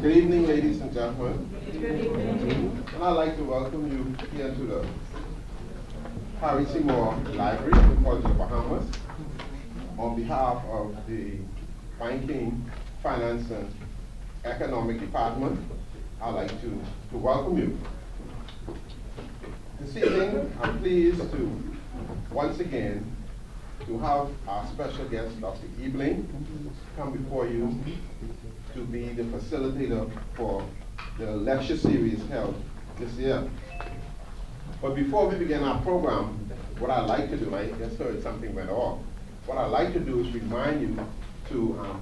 Good evening, ladies and gentlemen. Good evening. And I'd like to welcome you here to the Harry Seymour Library in the College of Bahamas on behalf of the Banking, Finance, and Economic Department. I'd like to welcome you. This evening, I'm pleased to once again to have our special guest, Dr. Ebeling, come before you to be the facilitator for the lecture series held this year. But before we begin our program, what I'd like to do, I just heard something went off. What I'd like to do is remind you to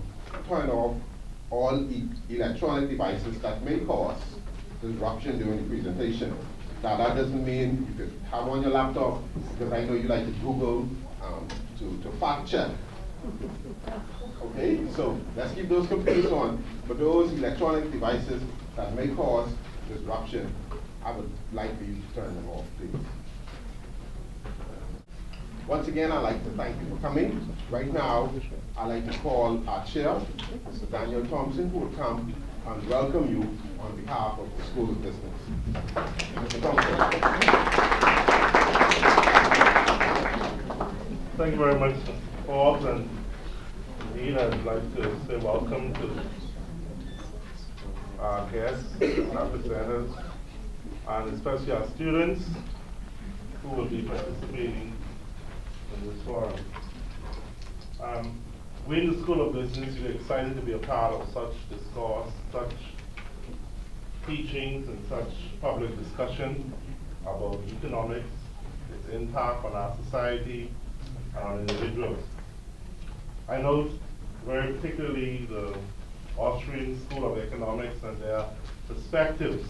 turn off all electronic devices that may cause disruption during the presentation. Now that doesn't mean you could have on your laptop, because I know you like to Google to fact check. Okay, so let's keep those computers on, but those electronic devices that may cause disruption, I would like for you to turn them off, please. Once again, I'd like to thank you for coming. Right now, I'd like to call our chair, Mr. Daniel Thompson, who will come and welcome you on behalf of the School of Business. Mr. Thompson. Thank you very much, Paul, and indeed I'd like to say welcome to our guests, our presenters, and especially our students who will be participating in this forum. We in the School of Business are excited to be a part of such discourse, such teachings, and such public discussion about economics, its impact on our society, and on individuals. I know very particularly the Austrian School of Economics and their perspectives.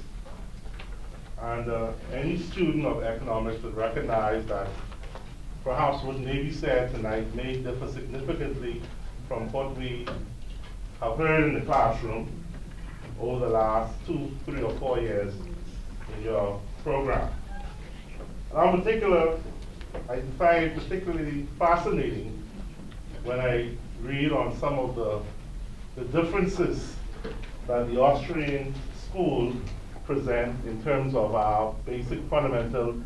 And any student of economics would recognize that perhaps what may be said tonight may differ significantly from what we have heard in the classroom over the last 2, 3, or 4 years in your program. And in particular, I find it particularly fascinating when I read on some of the differences that the Austrian school present in terms of our basic fundamental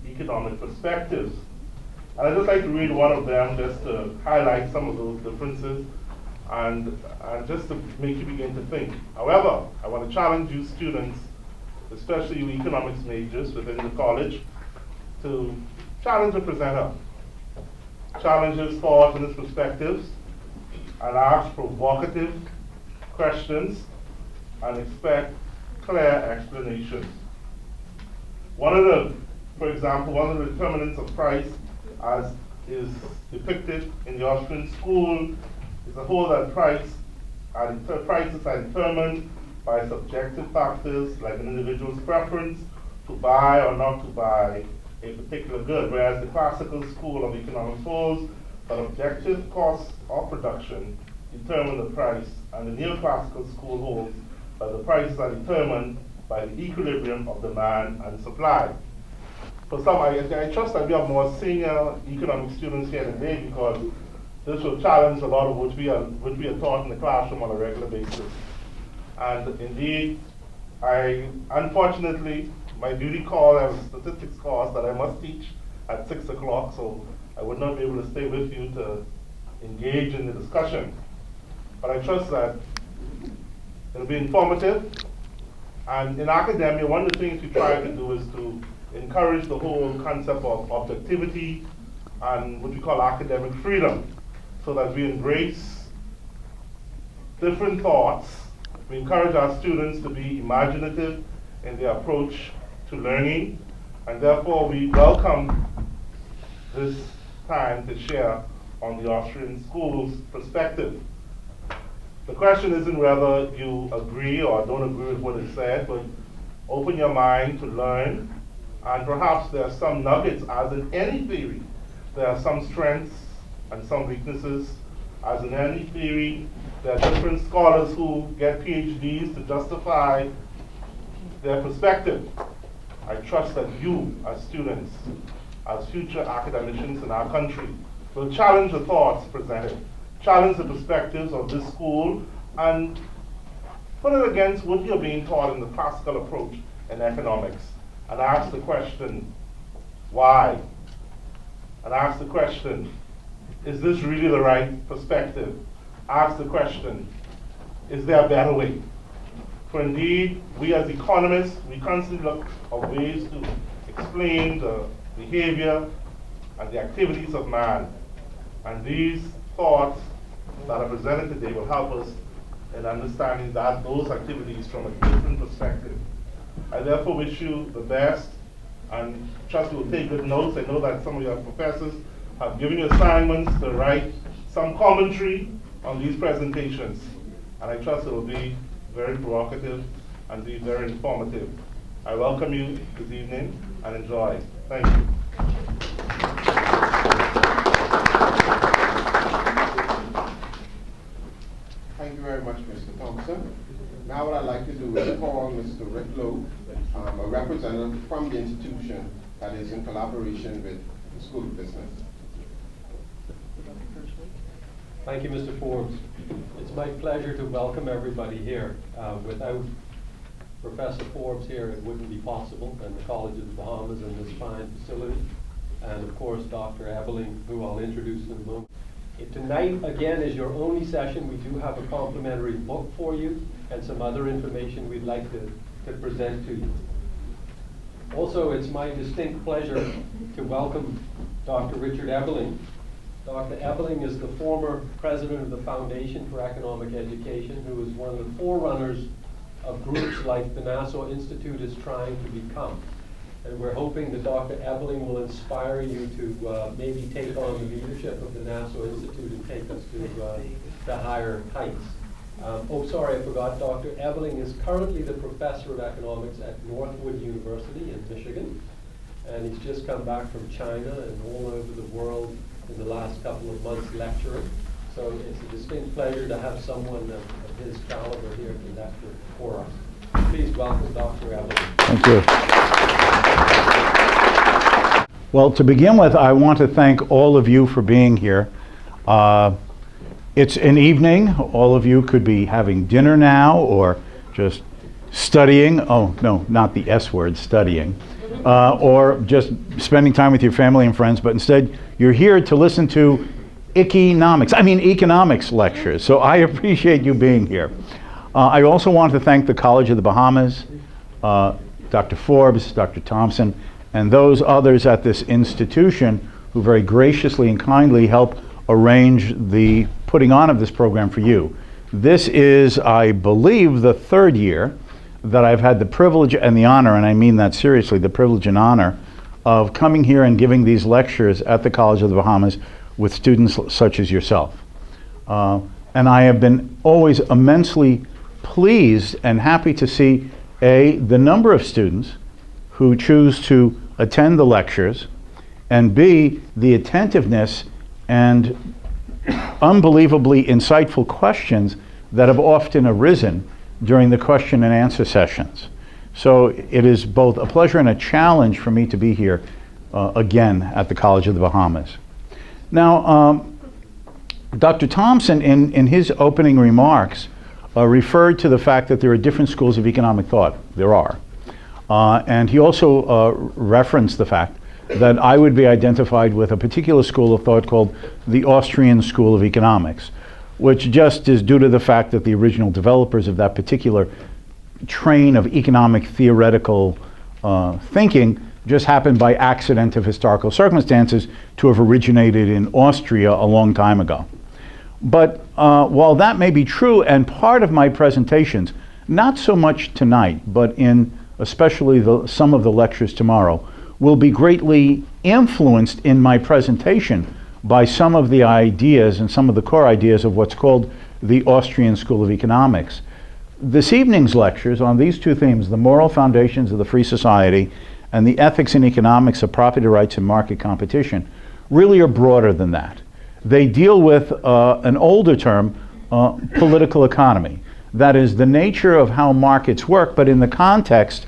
economic perspectives. And I'd just like to read one of them just to highlight some of those differences and just to make you begin to think. However, I want to challenge you students, especially you economics majors within the college, to challenge the presenter, challenge his thoughts and his perspectives, and ask provocative questions and expect clear explanations. For example, one of the determinants of price, as is depicted in the Austrian school, is the whole that prices are determined by subjective factors like an individual's preference to buy or not to buy a particular good, whereas the classical school of economics holds that objective costs of production determine the price, and the neoclassical school holds that the prices are determined by the equilibrium of demand and supply. For some, I trust that we have more senior economic students here today, because this will challenge a lot of what we are taught in the classroom on a regular basis. And indeed, unfortunately, my duty call as a statistics course that I must teach at 6 o'clock, so I would not be able to stay with you to engage in the discussion. But I trust that it'll be informative. And in academia, one of the things we try to do is to encourage the whole concept of objectivity and what we call academic freedom, so that we embrace different thoughts. We encourage our students to be imaginative in their approach to learning, and therefore we welcome this time to share on the Austrian school's perspective. The question isn't whether you agree or don't agree with what is said, but open your mind to learn, and perhaps there are some nuggets, as in any theory. There are some strengths and some weaknesses. As in any theory, there are different scholars who get PhDs to justify their perspective. I trust that you, as students, as future academicians in our country, will challenge the thoughts presented, challenge the perspectives of this school, and put it against what you're being taught in the classical approach in economics, and ask the question, why? And ask the question, is this really the right perspective? Ask the question, is there a better way? For indeed, we as economists, we constantly look for ways to explain the behavior and the activities of man. And these thoughts that are presented today will help us in understanding those activities from a different perspective. I therefore wish you the best, and trust you will take good notes. I know that some of your professors have given you assignments to write some commentary on these presentations, and I trust it will be very provocative and be very informative. I welcome you this evening and enjoy. Thank you. Thank you very much, Mr. Thompson. Now what I'd like to do is call Mr. Rick Lowe, a representative from the institution that is in collaboration with the School of Business. Thank you, Mr. Forbes. It's my pleasure to welcome everybody here. Without Professor Forbes here, it wouldn't be possible, and the College of the Bahamas and this fine facility, and of course Dr. Ebeling, who I'll introduce in a moment. Tonight, again, is your only session. We do have a complimentary book for you and some other information we'd like to present to you. Also, it's my distinct pleasure to welcome Dr. Richard Ebeling. Dr. Ebeling is the former president of the Foundation for Economic Education, who is one of the forerunners of groups like the Nassau Institute is trying to become. And we're hoping that Dr. Ebeling will inspire you to maybe take on the leadership of the Nassau Institute and take us to higher heights. Sorry, I forgot. Dr. Ebeling is currently the professor of economics at Northwood University in Michigan. And he's just come back from China and all over the world in the last couple of months lecturing. So it's a distinct pleasure to have someone of his caliber here to lecture for us. Please welcome Dr. Ebeling. Thank you. Well, to begin with, I want to thank all of you for being here. It's an evening. All of you could be having dinner now or just studying. Oh, no, not the S word, studying. Or just spending time with your family and friends, but instead you're here to listen to economics lectures. So I appreciate you being here. I also want to thank the College of the Bahamas, Dr. Forbes, Dr. Thompson, and those others at this institution who very graciously and kindly help arrange the putting on of this program for you. This is, I believe, the third year that I've had the privilege and the honor, and I mean that seriously, the privilege and honor of coming here and giving these lectures at the College of the Bahamas with students such as yourself. And I have been always immensely pleased and happy to see the number of students who choose to attend the lectures, and B, the attentiveness and unbelievably insightful questions that have often arisen during the question and answer sessions. So it is both a pleasure and a challenge for me to be here again at the College of the Bahamas. Now, Dr. Thompson, in his opening remarks, referred to the fact that there are different schools of economic thought. There are. And he also referenced the fact that I would be identified with a particular school of thought called the Austrian School of Economics, which just is due to the fact that the original developers of that particular train of economic theoretical thinking just happened by accident of historical circumstances to have originated in Austria a long time ago. But while that may be true, and part of my presentations, not so much tonight, but in especially some of the lectures tomorrow, will be greatly influenced in my presentation by some of the ideas and some of the core ideas of what's called the Austrian School of Economics. This evening's lectures on these two themes, the moral foundations of the free society and the ethics and economics of property rights and market competition, really are broader than that. They deal with an older term, political economy. That is the nature of how markets work, but in the context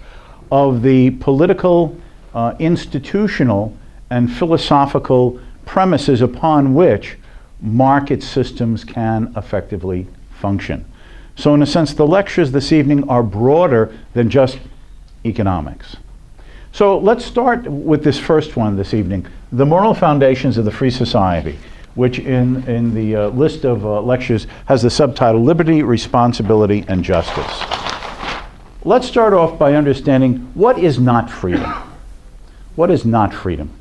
of the political, institutional, and philosophical premises upon which market systems can effectively function. So in a sense, the lectures this evening are broader than just economics. So let's start with this first one this evening, the moral foundations of the free society, which in the list of lectures has the subtitle Liberty, Responsibility, and Justice. Let's start off by understanding what is not freedom. What is not freedom?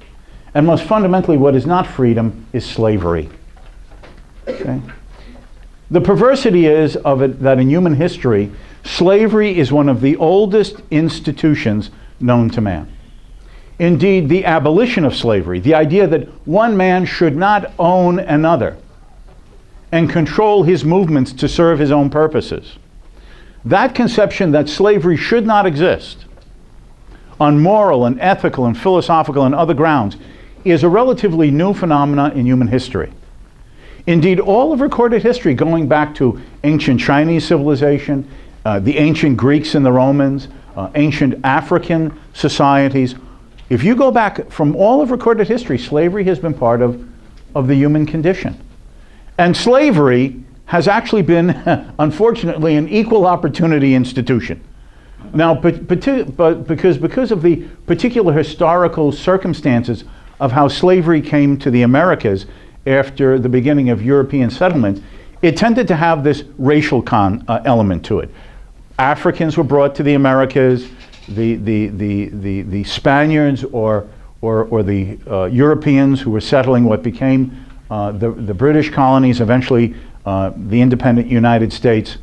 And most fundamentally, what is not freedom is slavery. Okay? The perversity is of it that in human history, slavery is one of the oldest institutions known to man. Indeed, the abolition of slavery, the idea that one man should not own another and control his movements to serve his own purposes, that conception that slavery should not exist on moral and ethical and philosophical and other grounds is a relatively new phenomenon in human history. Indeed, all of recorded history, going back to ancient Chinese civilization, the ancient Greeks and the Romans, ancient African societies, if you go back from all of recorded history, slavery has been part of the human condition. And slavery has actually been, unfortunately, an equal opportunity institution. Now, but because of the particular historical circumstances of how slavery came to the Americas after the beginning of European settlement, it tended to have this racial element to it. Africans were brought to the Americas. The Spaniards or the Europeans who were settling what became the British colonies, eventually the independent United States,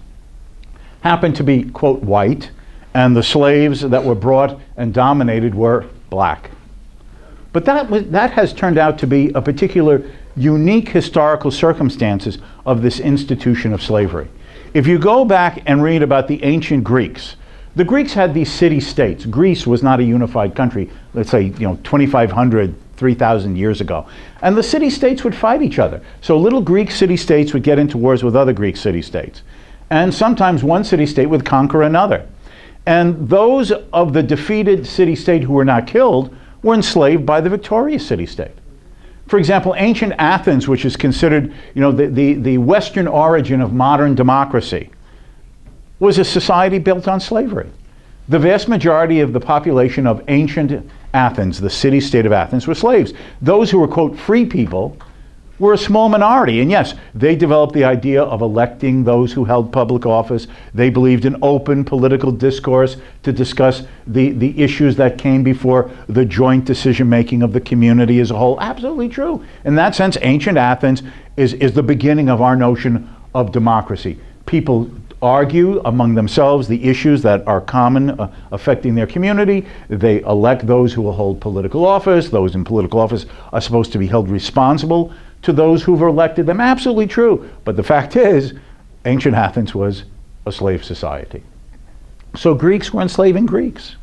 happened to be, quote, white, and the slaves that were brought and dominated were black. But that has turned out to be a particular unique historical circumstances of this institution of slavery. If you go back and read about the ancient Greeks, the Greeks had these city-states. Greece was not a unified country, let's say, 2,500, 3,000 years ago. And the city-states would fight each other. So little Greek city-states would get into wars with other Greek city-states. And sometimes one city-state would conquer another. And those of the defeated city-state who were not killed were enslaved by the victorious city-state. For example, ancient Athens, which is considered the Western origin of modern democracy, was a society built on slavery. The vast majority of the population of ancient Athens, the city-state of Athens, were slaves. Those who were, quote, free people were a small minority. And yes, they developed the idea of electing those who held public office. They believed in open political discourse to discuss the issues that came before the joint decision-making of the community as a whole. Absolutely true. In that sense, ancient Athens is the beginning of our notion of democracy. People argue among themselves the issues that are common affecting their community. They elect those who will hold political office. Those in political office are supposed to be held responsible to those who've elected them. Absolutely true. But the fact is, ancient Athens was a slave society. So Greeks were enslaving Greeks.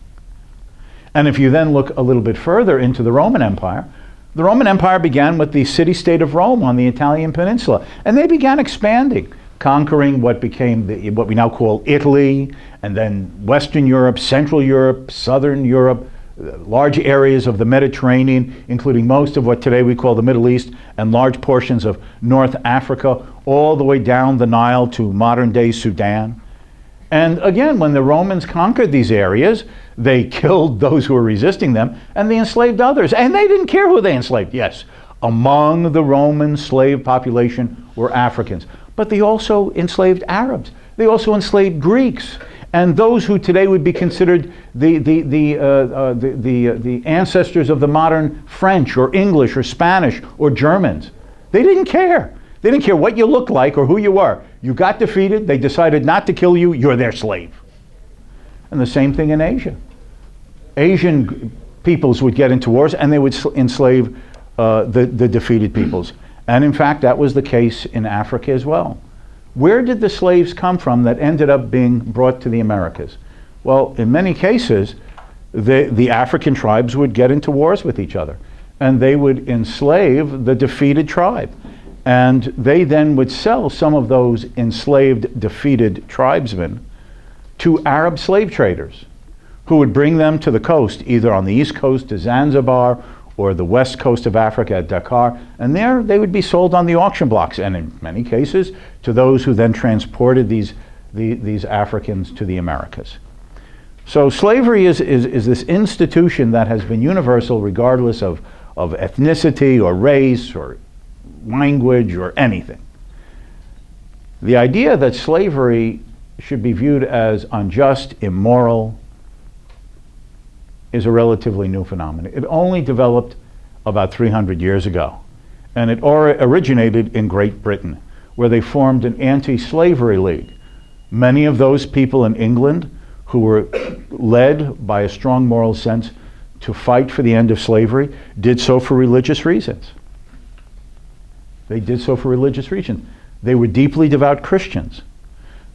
And if you then look a little bit further into the Roman Empire began with the city-state of Rome on the Italian peninsula. And they began expanding, conquering what became what we now call Italy, and then Western Europe, Central Europe, Southern Europe, large areas of the Mediterranean, including most of what today we call the Middle East, and large portions of North Africa, all the way down the Nile to modern-day Sudan. And again, when the Romans conquered these areas, they killed those who were resisting them, and they enslaved others. And they didn't care who they enslaved. Yes, among the Roman slave population were Africans. But they also enslaved Arabs. They also enslaved Greeks. And those who today would be considered the ancestors of the modern French or English or Spanish or Germans. They didn't care. They didn't care what you looked like or who you were. You got defeated, they decided not to kill you, you're their slave. And the same thing in Asia. Asian peoples would get into wars and they would enslave the defeated peoples. And in fact, that was the case in Africa as well. Where did the slaves come from that ended up being brought to the Americas? Well, in many cases, the African tribes would get into wars with each other, and they would enslave the defeated tribe. And they then would sell some of those enslaved, defeated tribesmen to Arab slave traders, who would bring them to the coast, either on the east coast to Zanzibar, or the west coast of Africa at Dakar, and there they would be sold on the auction blocks, and in many cases to those who then transported these these Africans to the Americas. So slavery is this institution that has been universal regardless of ethnicity or race or language or anything. The idea that slavery should be viewed as unjust, immoral, is a relatively new phenomenon. It only developed about 300 years ago, and it originated in Great Britain, where they formed an anti-slavery league. Many of those people in England who were led by a strong moral sense to fight for the end of slavery did so for religious reasons. They did so for religious reasons. They were deeply devout Christians.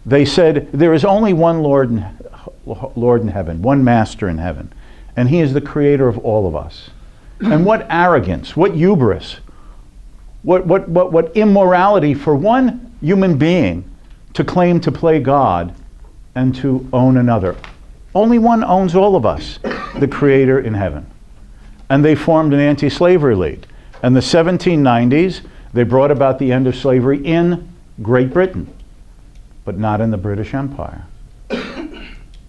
They said, there is only one Lord in heaven, one Master in heaven, and he is the creator of all of us. And what arrogance, what hubris, what immorality for one human being to claim to play God and to own another. Only one owns all of us, the creator in heaven. And they formed an anti-slavery league. In the 1790s, they brought about the end of slavery in Great Britain, but not in the British Empire.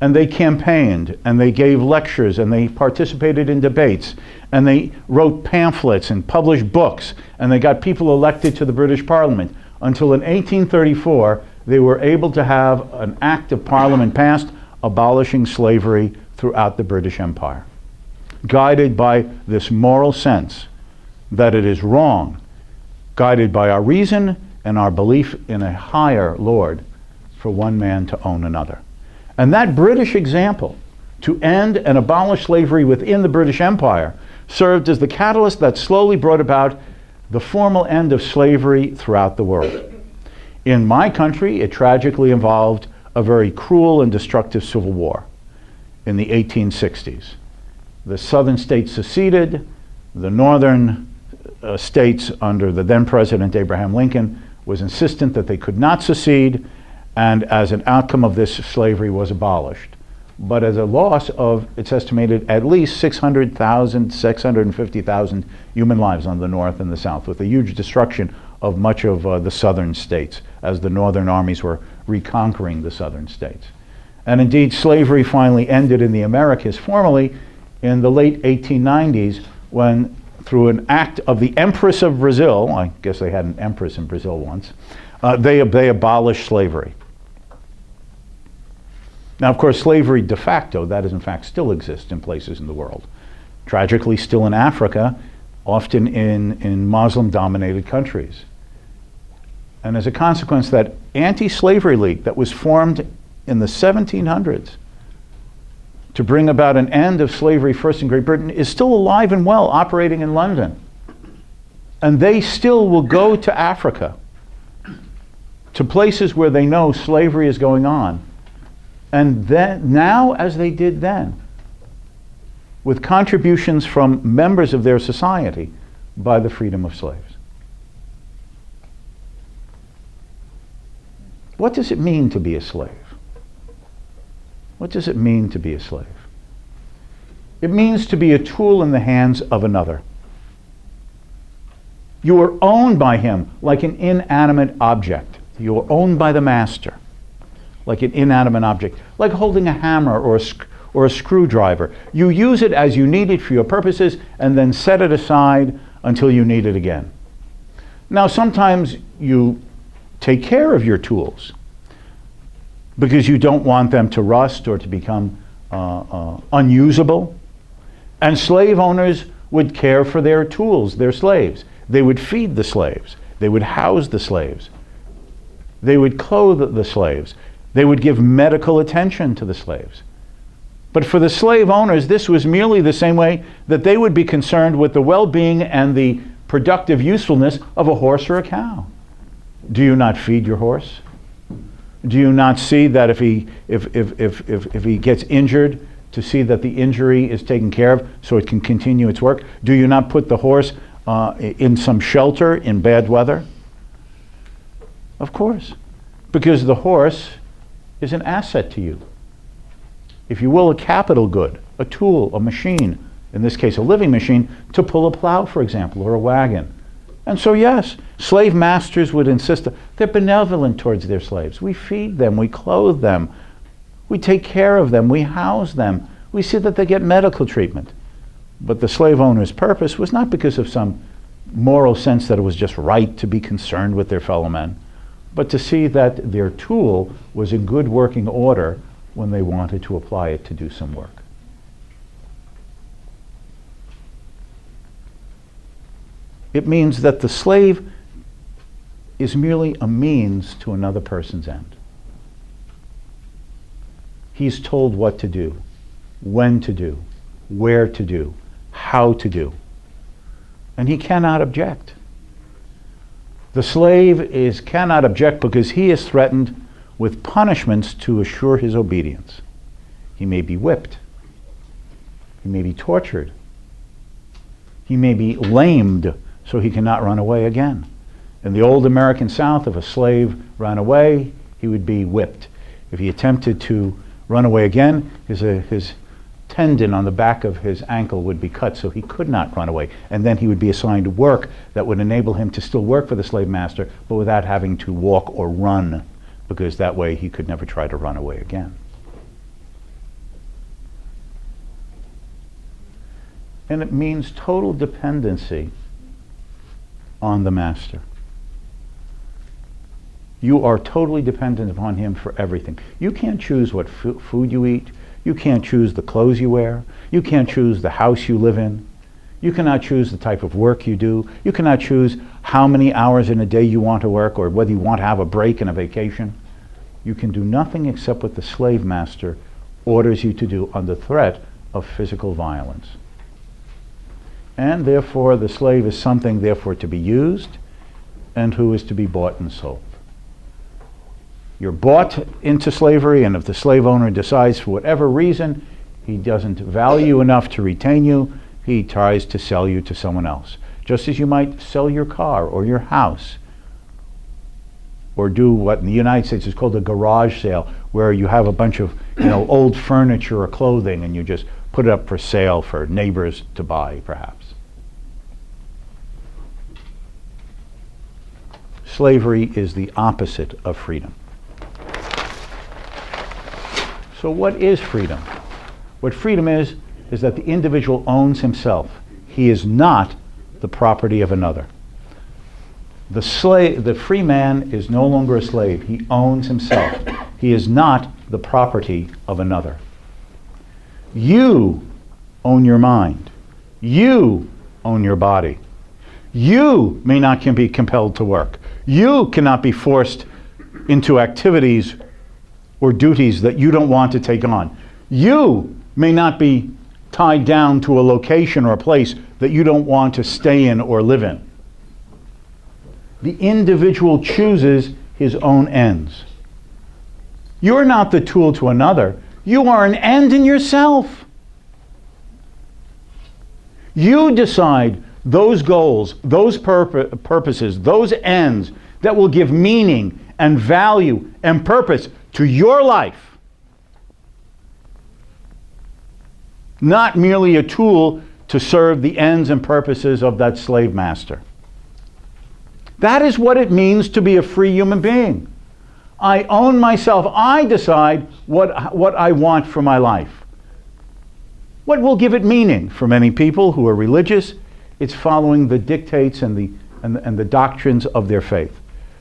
And they campaigned, and they gave lectures, and they participated in debates, and they wrote pamphlets and published books, and they got people elected to the British Parliament. Until in 1834, they were able to have an act of Parliament passed abolishing slavery throughout the British Empire, guided by this moral sense that it is wrong, guided by our reason and our belief in a higher Lord for one man to own another. And that British example to end and abolish slavery within the British Empire served as the catalyst that slowly brought about the formal end of slavery throughout the world. In my country, it tragically involved a very cruel and destructive civil war in the 1860s. The southern states seceded, the northern states under the then President Abraham Lincoln was insistent that they could not secede, and as an outcome of this, slavery was abolished. But as a loss of, it's estimated, at least 600,000, 650,000 human lives on the North and the South, with a huge destruction of much of the southern states as the northern armies were reconquering the southern states. And indeed, slavery finally ended in the Americas formally in the late 1890s when, through an act of the Empress of Brazil, I guess they had an empress in Brazil once, they abolished slavery. Now, of course, slavery de facto, that is in fact still exists in places in the world. Tragically, still in Africa, often in Muslim-dominated countries. And as a consequence, that anti-slavery league that was formed in the 1700s to bring about an end of slavery first in Great Britain is still alive and well, operating in London. And they still will go to Africa, to places where they know slavery is going on. And then, now, as they did then, with contributions from members of their society, buy the freedom of slaves. What does it mean to be a slave? What does it mean to be a slave? It means to be a tool in the hands of another. You are owned by him like an inanimate object. You are owned by the master like an inanimate object, like holding a hammer or a screwdriver. You use it as you need it for your purposes and then set it aside until you need it again. Now, sometimes you take care of your tools because you don't want them to rust or to become unusable. And slave owners would care for their tools, their slaves. They would feed the slaves. They would house the slaves. They would clothe the slaves. They would give medical attention to the slaves. But for the slave owners, this was merely the same way that they would be concerned with the well-being and the productive usefulness of a horse or a cow. Do you not feed your horse? Do you not see that if he gets injured, to see that the injury is taken care of so it can continue its work? Do you not put the horse in some shelter in bad weather? Of course, because the horse is an asset to you. If you will, a capital good, a tool, a machine, in this case a living machine, to pull a plow, for example, or a wagon. And so yes, slave masters would insist that they're benevolent towards their slaves. We feed them, we clothe them, we take care of them, we house them, we see that they get medical treatment. But the slave owner's purpose was not because of some moral sense that it was just right to be concerned with their fellow men, but to see that their tool was in good working order when they wanted to apply it to do some work. It means that the slave is merely a means to another person's end. He's told what to do, when to do, where to do, how to do, and he cannot object. The slave cannot object because he is threatened with punishments to assure his obedience. He may be whipped. He may be tortured. He may be lamed so he cannot run away again. In the old American South, if a slave ran away, he would be whipped. If he attempted to run away again, his tendon on the back of his ankle would be cut so he could not run away. And then he would be assigned work that would enable him to still work for the slave master, but without having to walk or run, because that way he could never try to run away again. And it means total dependency on the master. You are totally dependent upon him for everything. You can't choose what food you eat. You can't choose the clothes you wear. You can't choose the house you live in. You cannot choose the type of work you do. You cannot choose how many hours in a day you want to work or whether you want to have a break and a vacation. You can do nothing except what the slave master orders you to do under threat of physical violence. And therefore the slave is something therefore to be used and who is to be bought and sold. You're bought into slavery, and if the slave owner decides for whatever reason he doesn't value enough to retain you, he tries to sell you to someone else. Just as you might sell your car or your house, or do what in the United States is called a garage sale, where you have a bunch of old furniture or clothing and you just put it up for sale for neighbors to buy, perhaps. Slavery is the opposite of freedom. So what is freedom? What freedom is that the individual owns himself. He is not the property of another. The free man is no longer a slave. He owns himself. He is not the property of another. You own your mind. You own your body. You may not be compelled to work. You cannot be forced into activities or duties that you don't want to take on. You may not be tied down to a location or a place that you don't want to stay in or live in. The individual chooses his own ends. You're not the tool to another. You are an end in yourself. You decide those goals, those purposes, those ends that will give meaning and value and purpose to your life. Not merely a tool to serve the ends and purposes of that slave master. That is what it means to be a free human being. I own myself. I decide what I want for my life. What will give it meaning? For many people who are religious, it's following the dictates and the doctrines of their faith.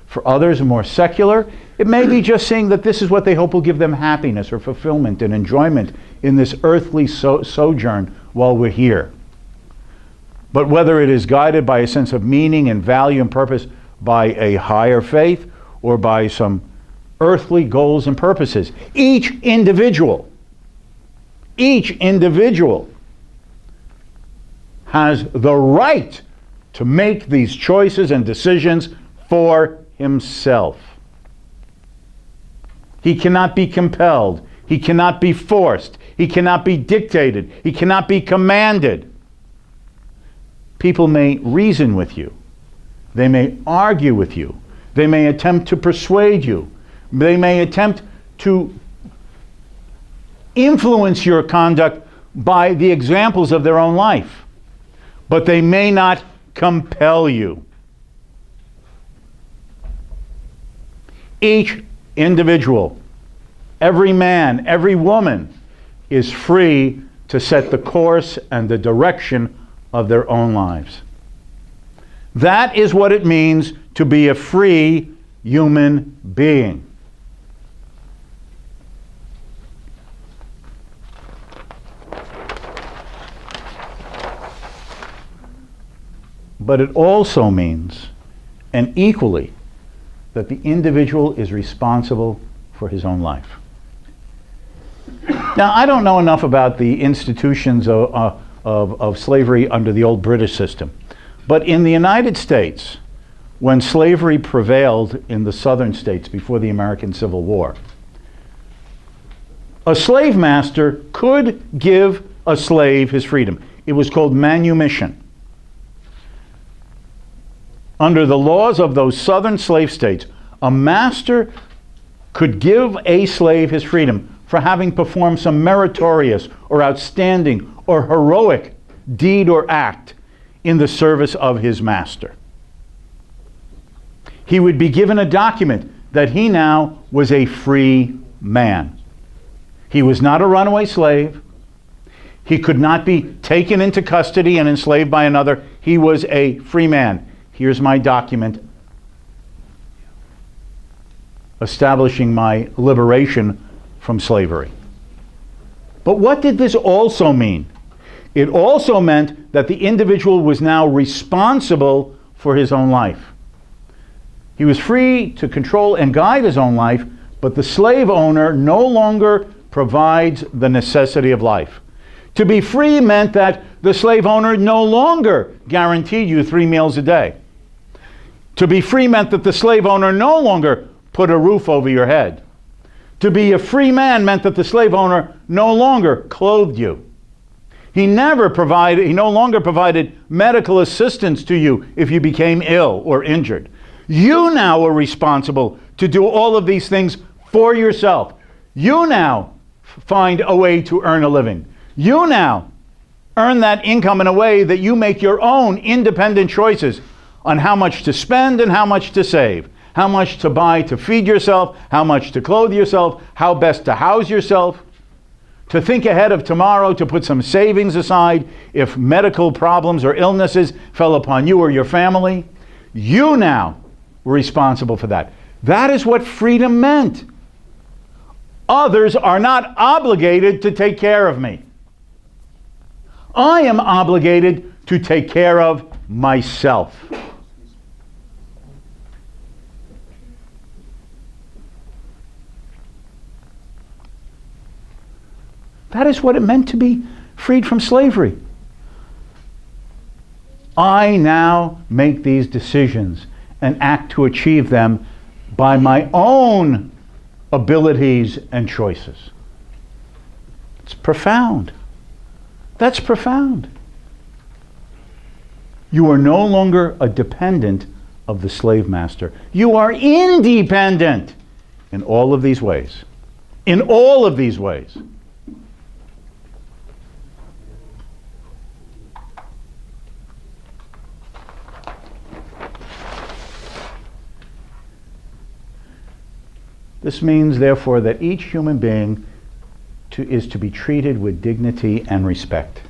For others, more secular, it may be just saying that this is what they hope will give them happiness or fulfillment and enjoyment in this earthly sojourn while we're here. But whether it is guided by a sense of meaning and value and purpose by a higher faith or by some earthly goals and purposes, each individual has the right to make these choices and decisions for himself. He cannot be compelled. He cannot be forced. He cannot be dictated. He cannot be commanded. People may reason with you. They may argue with you. They may attempt to persuade you. They may attempt to influence your conduct by the examples of their own life. But they may not compel you. Each individual, every man, every woman is free to set the course and the direction of their own lives. That is what it means to be a free human being. But it also means, and equally, that the individual is responsible for his own life. Now, I don't know enough about the institutions of slavery under the old British system, but in the United States, when slavery prevailed in the southern states before the American Civil War, a slave master could give a slave his freedom. It was called manumission. Under the laws of those southern slave states, a master could give a slave his freedom for having performed some meritorious or outstanding or heroic deed or act in the service of his master. He would be given a document that he now was a free man. He was not a runaway slave. He could not be taken into custody and enslaved by another. He was a free man. Here's my document establishing my liberation from slavery. But what did this also mean? It also meant that the individual was now responsible for his own life. He was free to control and guide his own life, but the slave owner no longer provides the necessity of life. To be free meant that the slave owner no longer guaranteed you 3 meals a day. To be free meant that the slave owner no longer put a roof over your head. To be a free man meant that the slave owner no longer clothed you. He no longer provided medical assistance to you if you became ill or injured. You now are responsible to do all of these things for yourself. You now find a way to earn a living. You now earn that income in a way that you make your own independent choices on how much to spend and how much to save, how much to buy to feed yourself, how much to clothe yourself, how best to house yourself, to think ahead of tomorrow, to put some savings aside if medical problems or illnesses fell upon you or your family. You now were responsible for that. That is what freedom meant. Others are not obligated to take care of me. I am obligated to take care of myself. That is what it meant to be freed from slavery. I now make these decisions and act to achieve them by my own abilities and choices. It's profound. That's profound. You are no longer a dependent of the slave master. You are independent in all of these ways. In all of these ways. This means, therefore, that each human being is to be treated with dignity and respect.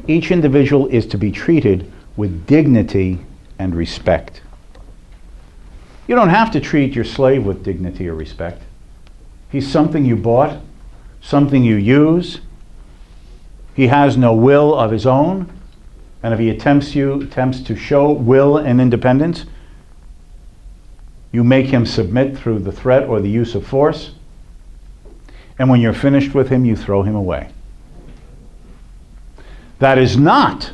Each individual is to be treated with dignity and respect. You don't have to treat your slave with dignity or respect. He's something you bought, something you use. He has no will of his own, and if he attempts to show will and independence, you make him submit through the threat or the use of force. And when you're finished with him, you throw him away. That is not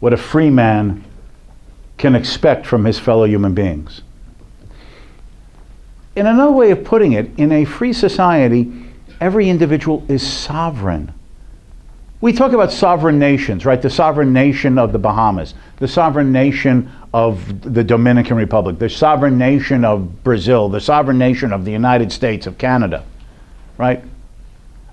what a free man can expect from his fellow human beings. In another way of putting it, in a free society, every individual is sovereign. We talk about sovereign nations, right? The sovereign nation of the Bahamas, the sovereign nation of the Dominican Republic, the sovereign nation of Brazil, the sovereign nation of the United States, of Canada, right?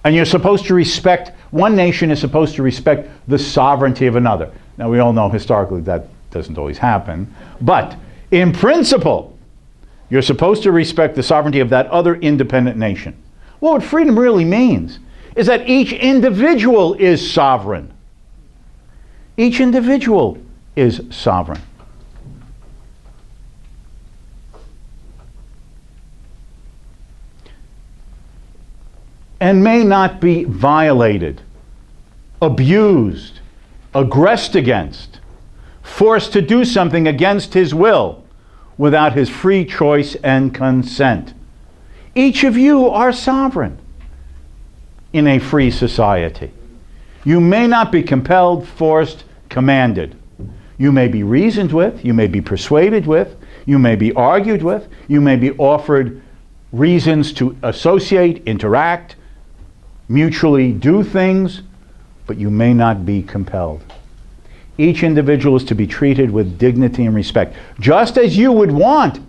And you're supposed to respect, one nation is supposed to respect the sovereignty of another. Now, we all know historically that doesn't always happen, but in principle, You're supposed to respect the sovereignty of that other independent nation. Well, what freedom really means is that each individual is sovereign. Each individual is sovereign. And may not be violated, abused, aggressed against, forced to do something against his will without his free choice and consent. Each of you are sovereign in a free society. You may not be compelled, forced, commanded. You may be reasoned with, you may be persuaded with, you may be argued with, you may be offered reasons to associate, interact, mutually do things, but you may not be compelled. Each individual is to be treated with dignity and respect, just as you would want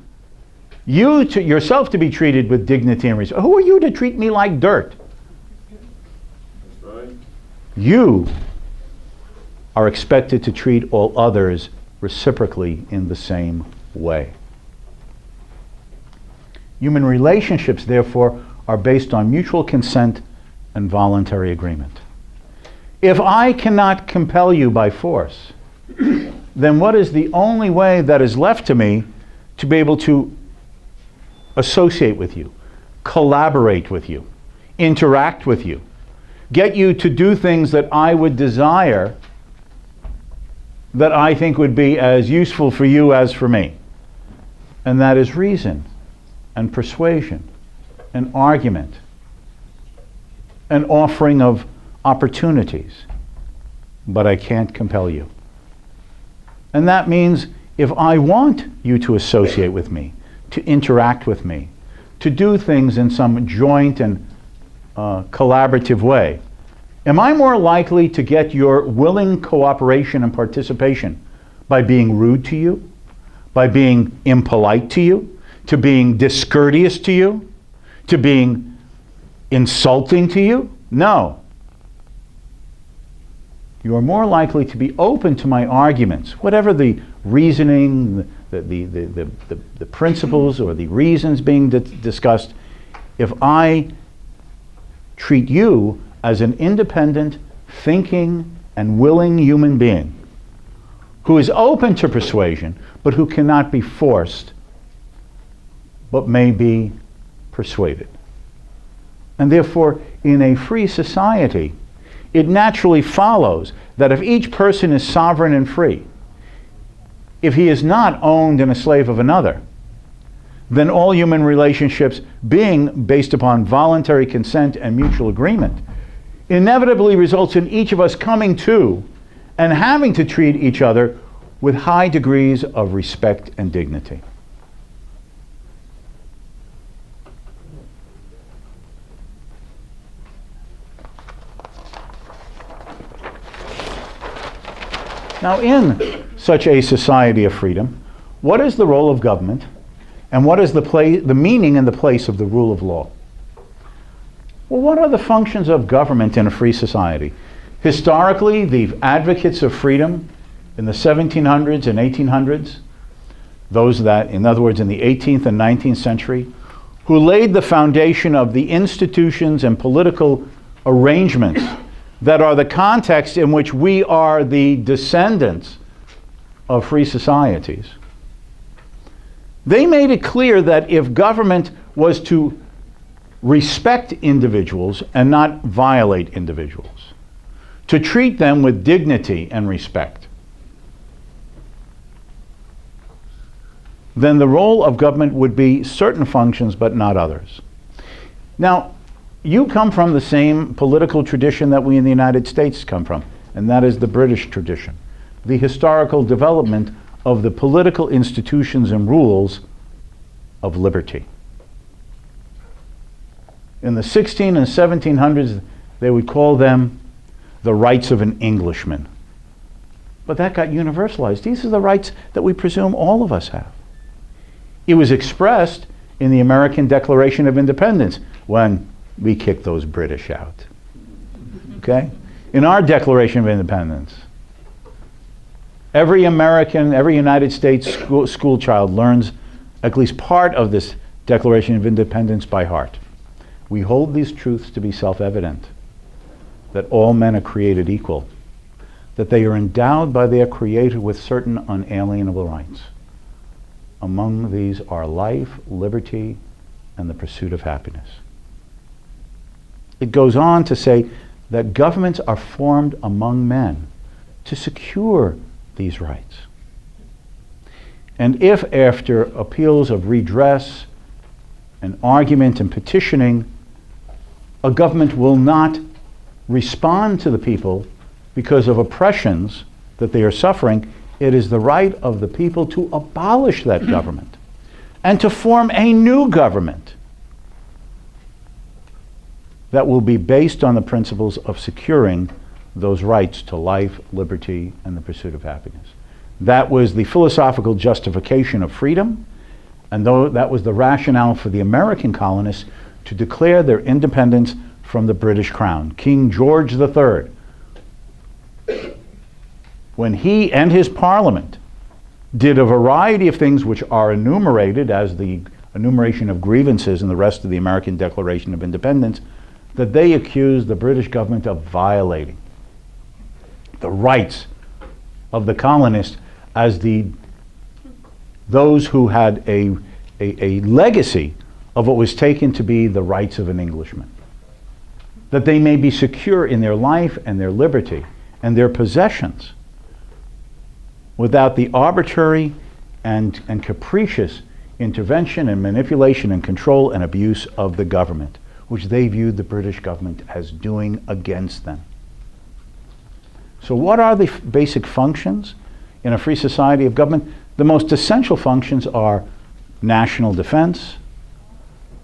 you to yourself to be treated with dignity and respect. Who are you to treat me like dirt? That's right. You are expected to treat all others reciprocally in the same way. Human relationships, therefore, are based on mutual consent and voluntary agreement. If I cannot compel you by force, then what is the only way that is left to me to be able to associate with you, collaborate with you, interact with you, get you to do things that I would desire, that I think would be as useful for you as for me? And that is reason and persuasion and argument, an offering of opportunities, but I can't compel you. And that means if I want you to associate with me, to interact with me, to do things in some joint and collaborative way, am I more likely to get your willing cooperation and participation by being rude to you, by being impolite to you, to being discourteous to you, to being insulting to you? No. You are more likely to be open to my arguments, whatever the reasoning, the principles or the reasons being discussed, if I treat you as an independent, thinking, and willing human being who is open to persuasion, but who cannot be forced, but may be persuaded. And therefore, in a free society, it naturally follows that if each person is sovereign and free, if he is not owned and a slave of another, then all human relationships, being based upon voluntary consent and mutual agreement, inevitably results in each of us coming to and having to treat each other with high degrees of respect and dignity. Now, in such a society of freedom, what is the role of government, and what is the meaning and the place of the rule of law? Well, what are the functions of government in a free society? Historically, the advocates of freedom in the 1700s and 1800s, those that, in other words, in the 18th and 19th century, who laid the foundation of the institutions and political arrangements that are the context in which we are the descendants of free societies. They made it clear that if government was to respect individuals and not violate individuals, to treat them with dignity and respect, then the role of government would be certain functions but not others. Now, you come from the same political tradition that we in the United States come from, and that is the British tradition, the historical development of the political institutions and rules of liberty. In the 1600s and 1700s, they would call them the rights of an Englishman. But that got universalized. These are the rights that we presume all of us have. It was expressed in the American Declaration of Independence when we kicked those British out. Okay? In our Declaration of Independence, every American, every United States school child learns at least part of this Declaration of Independence by heart. We hold these truths to be self-evident, that all men are created equal, that they are endowed by their Creator with certain unalienable rights. Among these are life, liberty, and the pursuit of happiness. It goes on to say that governments are formed among men to secure these rights. And if after appeals of redress and argument and petitioning, a government will not respond to the people because of oppressions that they are suffering, it is the right of the people to abolish that government and to form a new government that will be based on the principles of securing those rights to life, liberty, and the pursuit of happiness. That was the philosophical justification of freedom, and though that was the rationale for the American colonists to declare their independence from the British Crown. King George III, when he and his Parliament did a variety of things which are enumerated as the enumeration of grievances in the rest of the American Declaration of Independence, that they accused the British government of violating the rights of the colonists as those who had a legacy of what was taken to be the rights of an Englishman. That they may be secure in their life and their liberty and their possessions without the arbitrary and capricious intervention and manipulation and control and abuse of the government, which they viewed the British government as doing against them. So what are the basic functions in a free society of government? The most essential functions are national defense,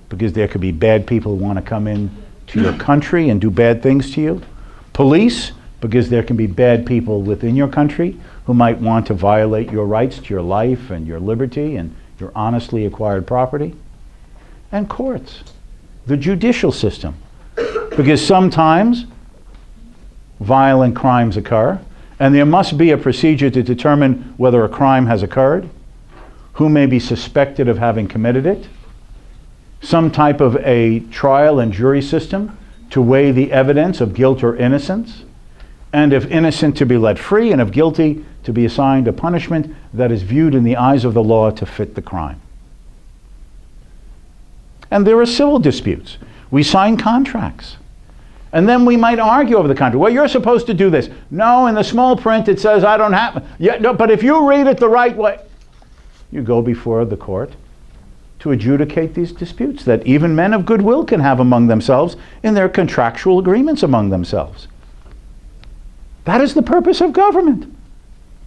because there could be bad people who want to come in to your country and do bad things to you. Police, because there can be bad people within your country who might want to violate your rights to your life and your liberty and your honestly acquired property. And courts, the judicial system, because sometimes violent crimes occur, and there must be a procedure to determine whether a crime has occurred, who may be suspected of having committed it, some type of a trial and jury system to weigh the evidence of guilt or innocence, and if innocent to be let free, and if guilty to be assigned a punishment that is viewed in the eyes of the law to fit the crime. And there are civil disputes. We sign contracts. And then we might argue over the contract. Well, you're supposed to do this. No, in the small print it says I don't have. Yeah, no, but if you read it the right way, you go before the court to adjudicate these disputes that even men of goodwill can have among themselves in their contractual agreements among themselves. That is the purpose of government.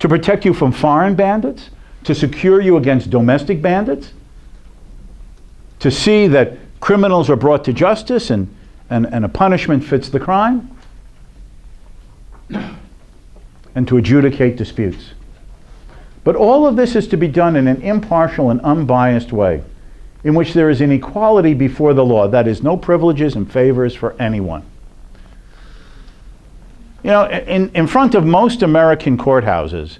To protect you from foreign bandits, to secure you against domestic bandits, to see that criminals are brought to justice and a punishment fits the crime, and to adjudicate disputes. But all of this is to be done in an impartial and unbiased way, in which there is an equality before the law. That is, no privileges and favors for anyone. You know, in front of most American courthouses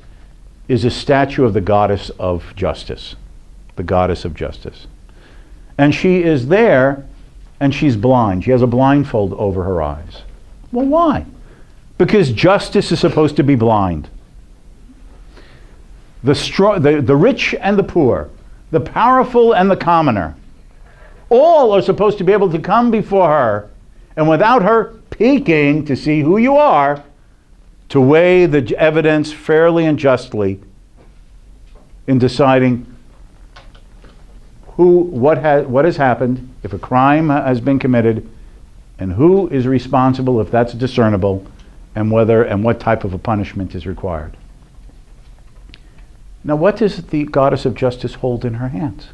is a statue of the goddess of justice, the goddess of justice. And she is there, and she's blind. She has a blindfold over her eyes. Well, why? Because justice is supposed to be blind. The rich and the poor, the powerful and the commoner, all are supposed to be able to come before her, and without her peeking to see who you are, to weigh the evidence fairly and justly in deciding what has happened, if a crime has been committed, and who is responsible if that's discernible, and what type of a punishment is required. Now, what does the goddess of justice hold in her hands?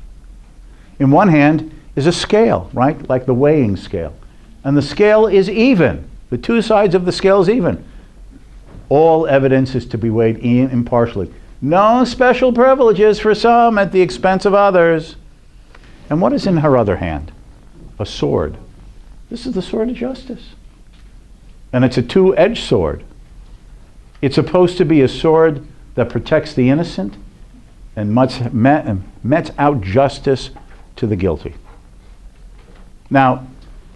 In one hand is a scale, right? Like the weighing scale. And the scale is even. The two sides of the scale is even. All evidence is to be weighed impartially. No special privileges for some at the expense of others. And what is in her other hand? A sword. This is the sword of justice. And it's a two-edged sword. It's supposed to be a sword that protects the innocent and metes out justice to the guilty. Now,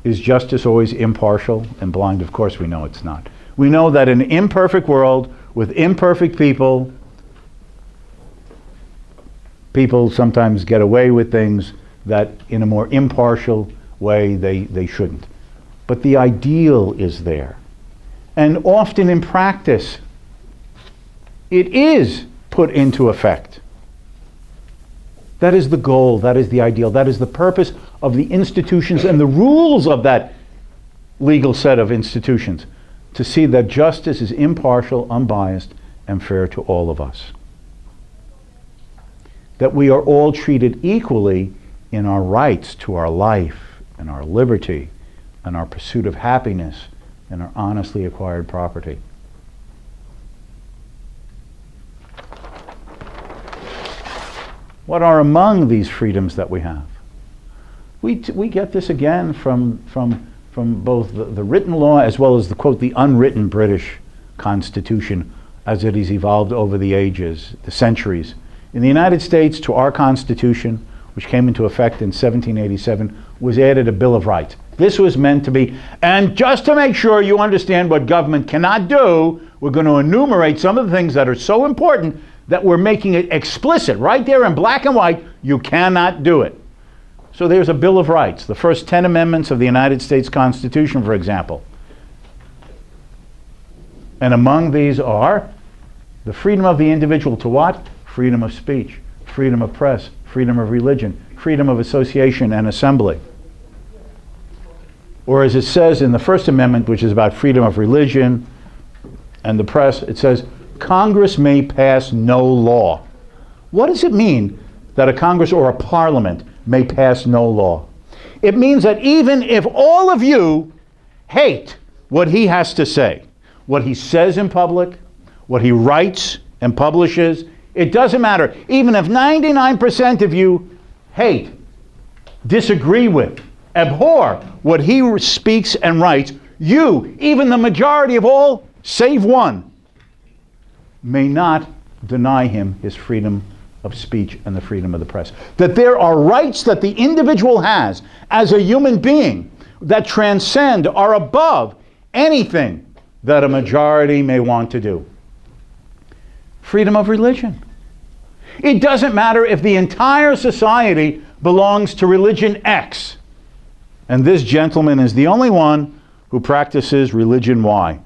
is justice always impartial and blind? Of course we know it's not. We know that in an imperfect world with imperfect people, people sometimes get away with things that in a more impartial way they shouldn't. But the ideal is there. And often in practice, it is put into effect. That is the goal, that is the ideal, that is the purpose of the institutions and the rules of that legal set of institutions, to see that justice is impartial, unbiased, and fair to all of us. That we are all treated equally in our rights to our life and our liberty and our pursuit of happiness and our honestly acquired property. What are among these freedoms that we have? We get this again from both the written law as well as the, quote, the unwritten British Constitution as it has evolved over the ages, the centuries. In the United States, to our Constitution, which came into effect in 1787, was added a Bill of Rights. This was meant to be, and just to make sure you understand what government cannot do, we're going to enumerate some of the things that are so important that we're making it explicit, right there in black and white, you cannot do it. So there's a Bill of Rights, the first 10 amendments of the United States Constitution, for example. And among these are the freedom of the individual to what? Freedom of speech, freedom of press, freedom of religion, freedom of association and assembly. Or as it says in the First Amendment, which is about freedom of religion and the press, it says, Congress may pass no law. What does it mean that a Congress or a Parliament may pass no law? It means that even if all of you hate what he has to say, what he says in public, what he writes and publishes, it doesn't matter. Even if 99% of you hate, disagree with, abhor what he speaks and writes, you, even the majority of all, save one, may not deny him his freedom of speech and the freedom of the press. That there are rights that the individual has as a human being that transcend, are above anything that a majority may want to do. Freedom of religion. It doesn't matter if the entire society belongs to religion X, and this gentleman is the only one who practices religion Y.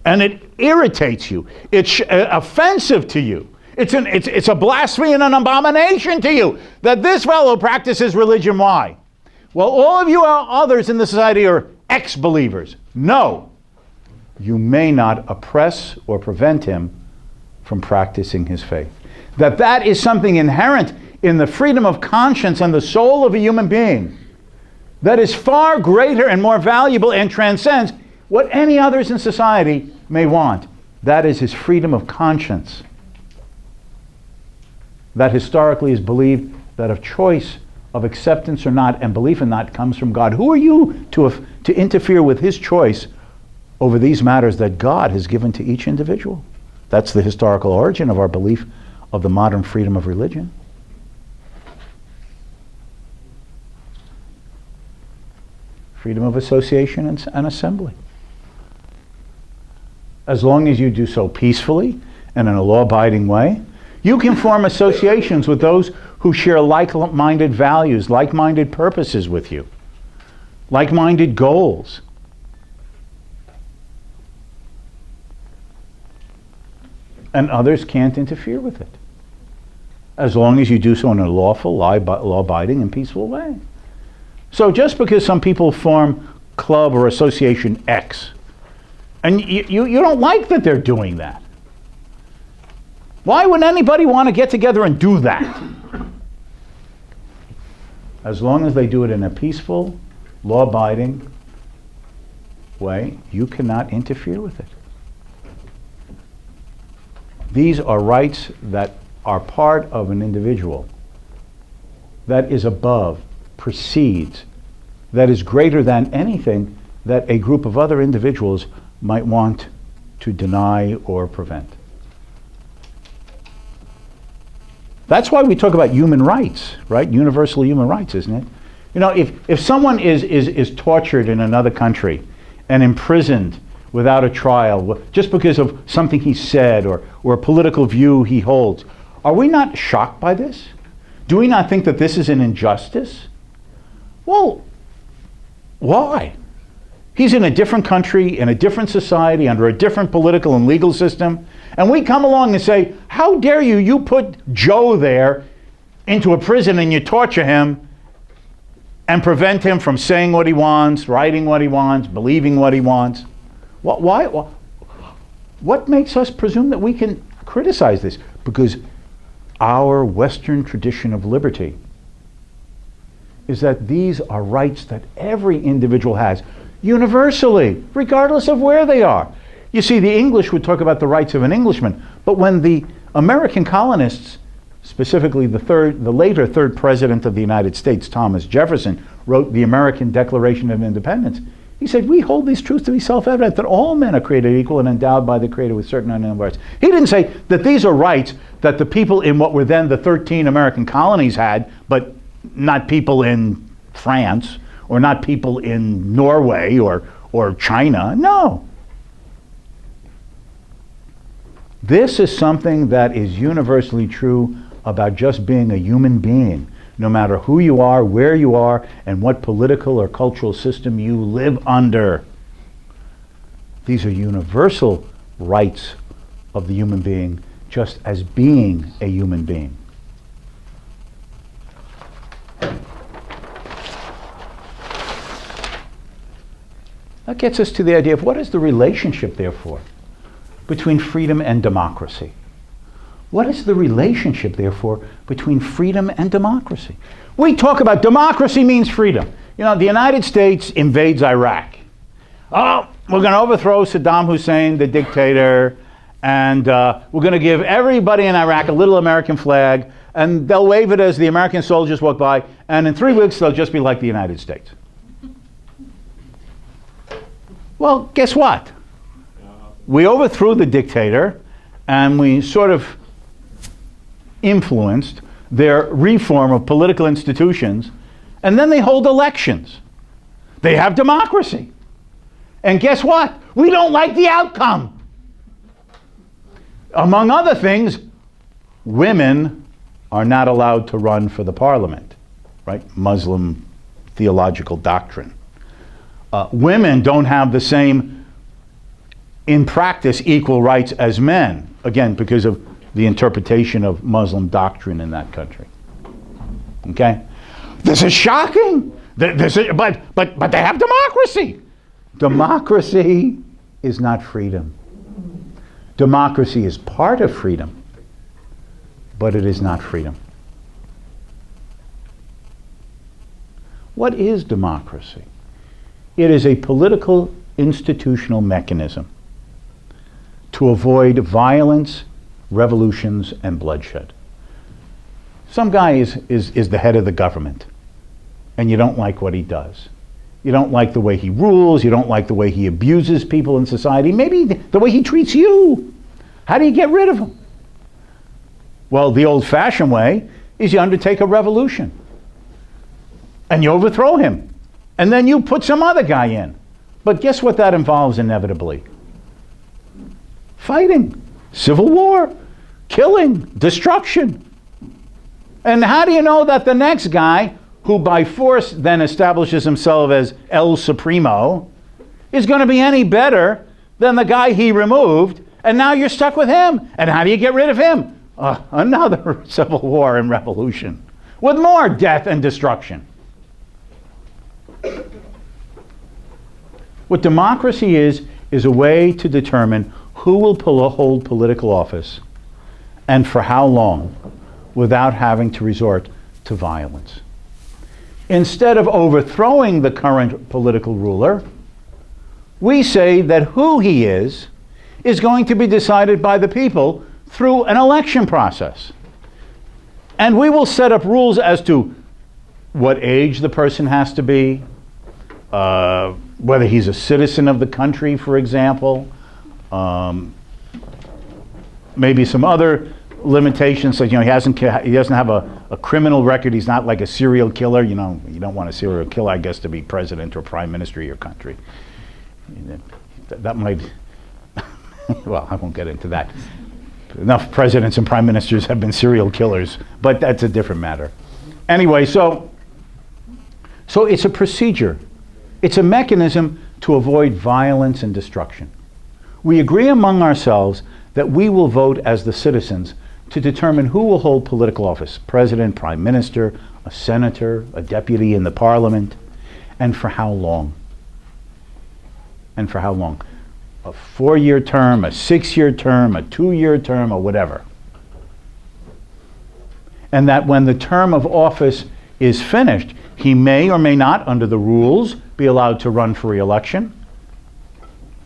And it irritates you. It's offensive to you. It's a blasphemy and an abomination to you that this fellow practices religion Y. Well, all of you others in the society are ex-believers. No. You may not oppress or prevent him from practicing his faith. That is something inherent in the freedom of conscience and the soul of a human being that is far greater and more valuable and transcends what any others in society may want. That is his freedom of conscience. That historically is believed that a choice of acceptance or not and belief in not comes from God. Who are you to interfere with his choice over these matters that God has given to each individual? That's the historical origin of our belief of the modern freedom of religion. Freedom of association and assembly. As long as you do so peacefully and in a law-abiding way, you can form associations with those who share like-minded values, like-minded purposes with you, like-minded goals. And others can't interfere with it, as long as you do so in a lawful, law-abiding, and peaceful way. So just because some people form club or association X, and you don't like that they're doing that, why would anybody want to get together and do that? As long as they do it in a peaceful, law-abiding way, you cannot interfere with it. These are rights that are part of an individual that is above, precedes, that is greater than anything that a group of other individuals might want to deny or prevent. That's why we talk about human rights, right? Universal human rights, isn't it? You know, if someone is tortured in another country and imprisoned without a trial just because of something he said or a political view he holds, are we not shocked by this? Do we not think that this is an injustice? Well, why? He's in a different country, in a different society, under a different political and legal system, and we come along and say, how dare you, you put Joe there into a prison and you torture him and prevent him from saying what he wants, writing what he wants, believing what he wants. Why? What makes us presume that we can criticize this? Because our Western tradition of liberty is that these are rights that every individual has, universally, regardless of where they are. You see, the English would talk about the rights of an Englishman, but when the American colonists, specifically the later third president of the United States, Thomas Jefferson, wrote the American Declaration of Independence, he said, we hold these truths to be self-evident, that all men are created equal and endowed by the Creator with certain unalienable rights. He didn't say that these are rights that the people in what were then the 13 American colonies had, but not people in France, or not people in Norway or China. No. This is something that is universally true about just being a human being, no matter who you are, where you are, and what political or cultural system you live under. These are universal rights of the human being, just as being a human being. That gets us to the idea of what is the relationship, therefore, between freedom and democracy? What is the relationship, therefore, between freedom and democracy? We talk about democracy means freedom. You know, the United States invades Iraq. Oh, we're going to overthrow Saddam Hussein, the dictator, and we're going to give everybody in Iraq a little American flag, and they'll wave it as the American soldiers walk by, and in 3 weeks they'll just be like the United States. Well, guess what? We overthrew the dictator, and we sort of influenced their reform of political institutions, and then they hold elections. They have democracy. And guess what? We don't like the outcome. Among other things, women are not allowed to run for the parliament, right? Muslim theological doctrine. Women don't have the same, in practice, equal rights as men, again, because of the interpretation of Muslim doctrine in that country. Okay? This is shocking. But they have democracy. Democracy is not freedom. Democracy is part of freedom, but it is not freedom. What is democracy? It is a political institutional mechanism to avoid violence, revolutions, and bloodshed. Some guy is the head of the government, and you don't like what he does. You don't like the way he rules, you don't like the way he abuses people in society, maybe the way he treats you. How do you get rid of him? Well, the old-fashioned way is you undertake a revolution, and you overthrow him, and then you put some other guy in. But guess what that involves inevitably? Fighting, civil war, killing, destruction. And how do you know that the next guy, who by force then establishes himself as El Supremo, is going to be any better than the guy he removed, and now you're stuck with him? And how do you get rid of him? Another civil war and revolution with more death and destruction. What democracy is a way to determine who will hold political office and for how long without having to resort to violence. Instead of overthrowing the current political ruler, we say that who he is going to be decided by the people through an election process. And we will set up rules as to what age the person has to be, whether he's a citizen of the country, for example, maybe some other limitations, so, he doesn't have a criminal record. He's not like a serial killer. You don't want a serial killer, I guess, to be president or prime minister of your country. That might, well, I won't get into that. Enough presidents and prime ministers have been serial killers, but that's a different matter. Anyway, so it's a procedure. It's a mechanism to avoid violence and destruction. We agree among ourselves that we will vote as the citizens to determine who will hold political office: president, prime minister, a senator, a deputy in the parliament, and for how long. And for how long? A 4-year term, a 6-year term, a 2-year term, or whatever. And that when the term of office is finished, he may or may not, under the rules, be allowed to run for re-election.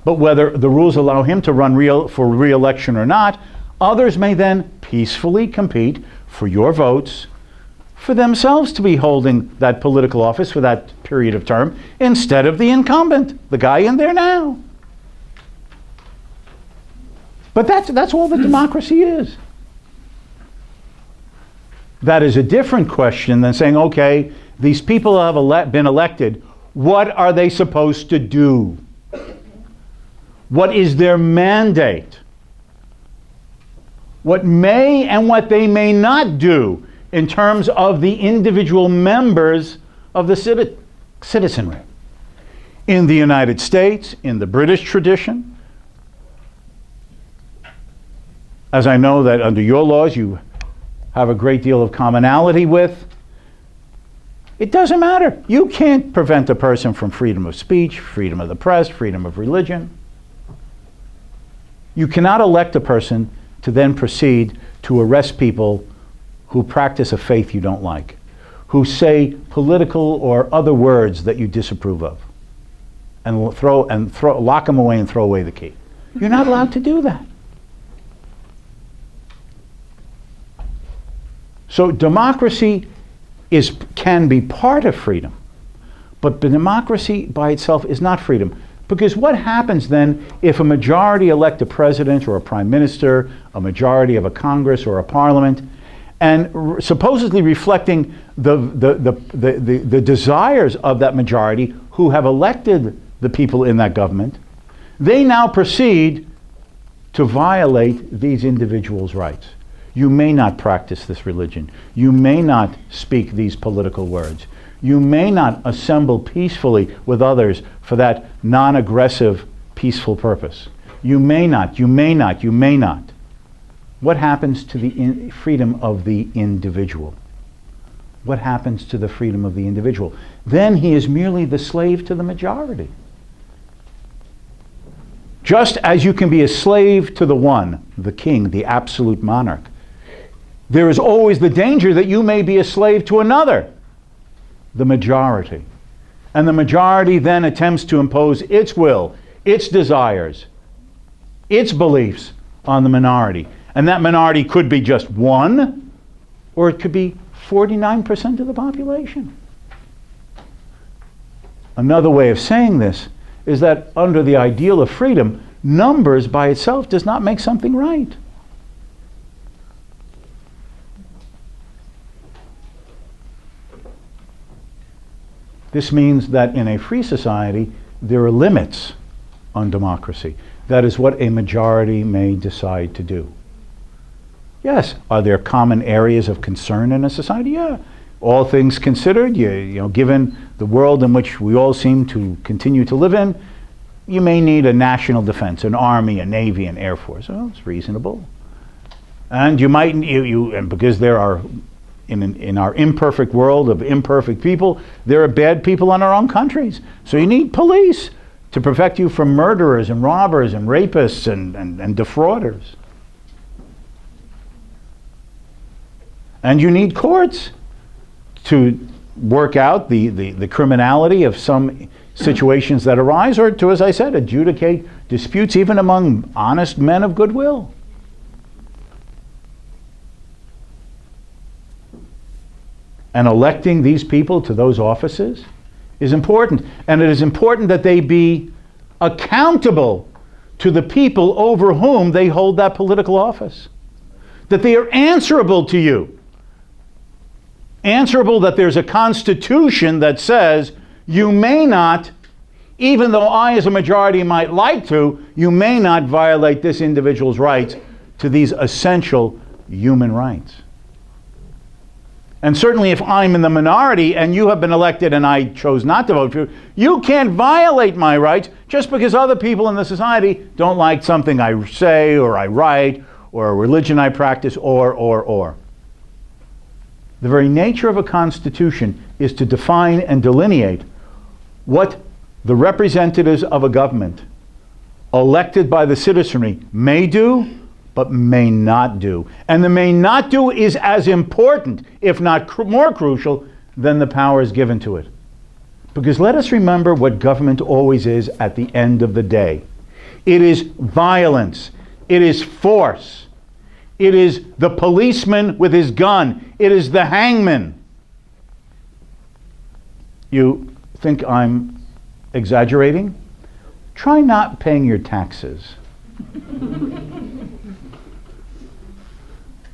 But whether the rules allow him to run for re-election or not, others may then peacefully compete for your votes for themselves to be holding that political office for that period of term instead of the incumbent, the guy in there now. But that's all that democracy is. That is a different question than saying, okay, these people have been elected. What are they supposed to do? What is their mandate? What may and what they may not do in terms of the individual members of the citizenry. In the United States, in the British tradition, as I know that under your laws you have a great deal of commonality with, it doesn't matter. You can't prevent a person from freedom of speech, freedom of the press, freedom of religion. You cannot elect a person to then proceed to arrest people who practice a faith you don't like, who say political or other words that you disapprove of, and lock them away and throw away the key. You're not allowed to do that. So democracy can be part of freedom, but democracy by itself is not freedom. Because what happens then if a majority elect a president or a prime minister, a majority of a Congress or a parliament, and supposedly reflecting the desires of that majority who have elected the people in that government, they now proceed to violate these individuals' rights. You may not practice this religion. You may not speak these political words. You may not assemble peacefully with others for that non-aggressive, peaceful purpose. You may not, you may not, you may not. What happens to the freedom of the individual? What happens to the freedom of the individual? Then he is merely the slave to the majority. Just as you can be a slave to the one, the king, the absolute monarch, there is always the danger that you may be a slave to another, the majority. And the majority then attempts to impose its will, its desires, its beliefs on the minority. And that minority could be just one, or it could be 49% of the population. Another way of saying this is that under the ideal of freedom, numbers by itself does not make something right. This means that in a free society, there are limits on democracy. That is what a majority may decide to do. Yes, are there common areas of concern in a society? Yeah. All things considered, given the world in which we all seem to continue to live in, you may need a national defense, an army, a navy, an air force. Well, it's reasonable. And you might, and because there are, in our imperfect world of imperfect people, there are bad people in our own countries. So you need police to protect you from murderers and robbers and rapists and defrauders. And you need courts to work out the criminality of some situations that arise, or to, as I said, adjudicate disputes even among honest men of goodwill. And electing these people to those offices is important. And it is important that they be accountable to the people over whom they hold that political office. that they are answerable to you. Answerable that there's a constitution that says you may not, even though I as a majority might like to, you may not violate this individual's rights to these essential human rights. And certainly if I'm in the minority and you have been elected and I chose not to vote for you, you can't violate my rights just because other people in the society don't like something I say or I write or a religion I practice or. The very nature of a constitution is to define and delineate what the representatives of a government elected by the citizenry may do but may not do. And the may not do is as important, if not more crucial, than the powers given to it. Because let us remember what government always is at the end of the day. It is violence. It is force. It is the policeman with his gun. It is the hangman. You think I'm exaggerating? Try not paying your taxes.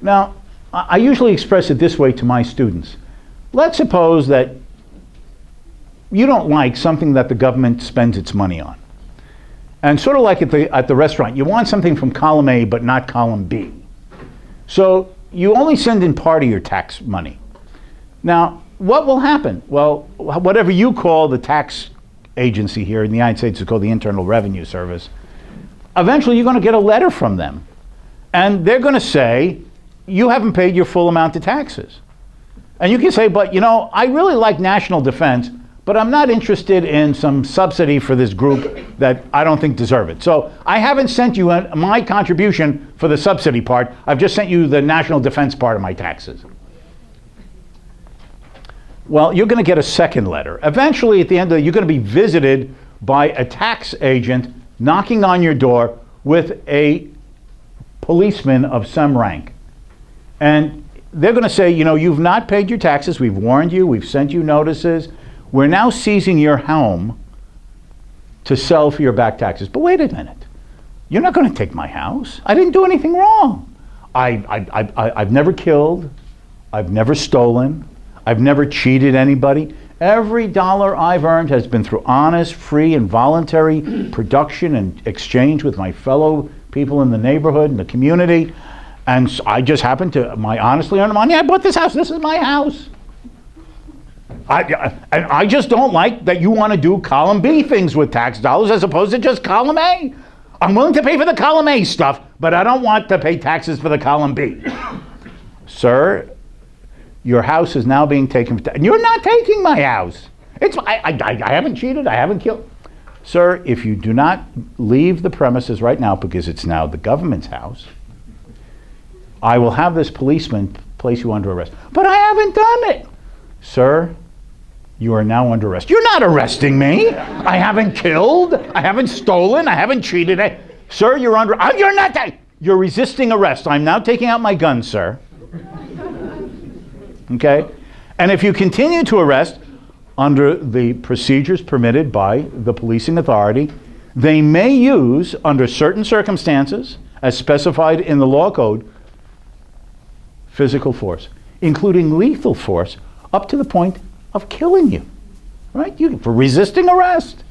Now, I usually express it this way to my students. Let's suppose that you don't like something that the government spends its money on. And sort of like at the restaurant, you want something from column A but not column B. So you only send in part of your tax money. Now, what will happen? Well, whatever you call the tax agency here in the United States is called the Internal Revenue Service. Eventually you're going to get a letter from them. And they're going to say, you haven't paid your full amount of taxes. And you can say, but you know, I really like national defense, but I'm not interested in some subsidy for this group that I don't think deserve it. So I haven't sent you my contribution for the subsidy part. I've just sent you the national defense part of my taxes. Well, you're going to get a second letter. Eventually, at the end of it, you're going to be visited by a tax agent knocking on your door with a policeman of some rank. And they're going to say, you know, you've not paid your taxes. We've warned you. We've sent you notices. We're now seizing your home to sell for your back taxes. But wait a minute. You're not going to take my house. I didn't do anything wrong. I've never killed. I've never stolen. I've never cheated anybody. Every dollar I've earned has been through honest, free, and voluntary production and exchange with my fellow people in the neighborhood and the community. And so I just happen to, my honestly earned money, I bought this house. This is my house. I just don't like that you want to do column B things with tax dollars as opposed to just column A. I'm willing to pay for the column A stuff, but I don't want to pay taxes for the column B. Sir, your house is now being taken. You're not taking my house. I haven't cheated. I haven't killed. Sir, if you do not leave the premises right now, because it's now the government's house, I will have this policeman place you under arrest. But I haven't done it. Sir, you are now under arrest. You're not arresting me. I haven't killed. I haven't stolen. I haven't cheated. Sir, you're under. You're not. You're resisting arrest. I'm now taking out my gun, sir. Okay? And if you continue to arrest under the procedures permitted by the policing authority, they may use, under certain circumstances, as specified in the law code, physical force, including lethal force, up to the point of killing you, right? For resisting arrest.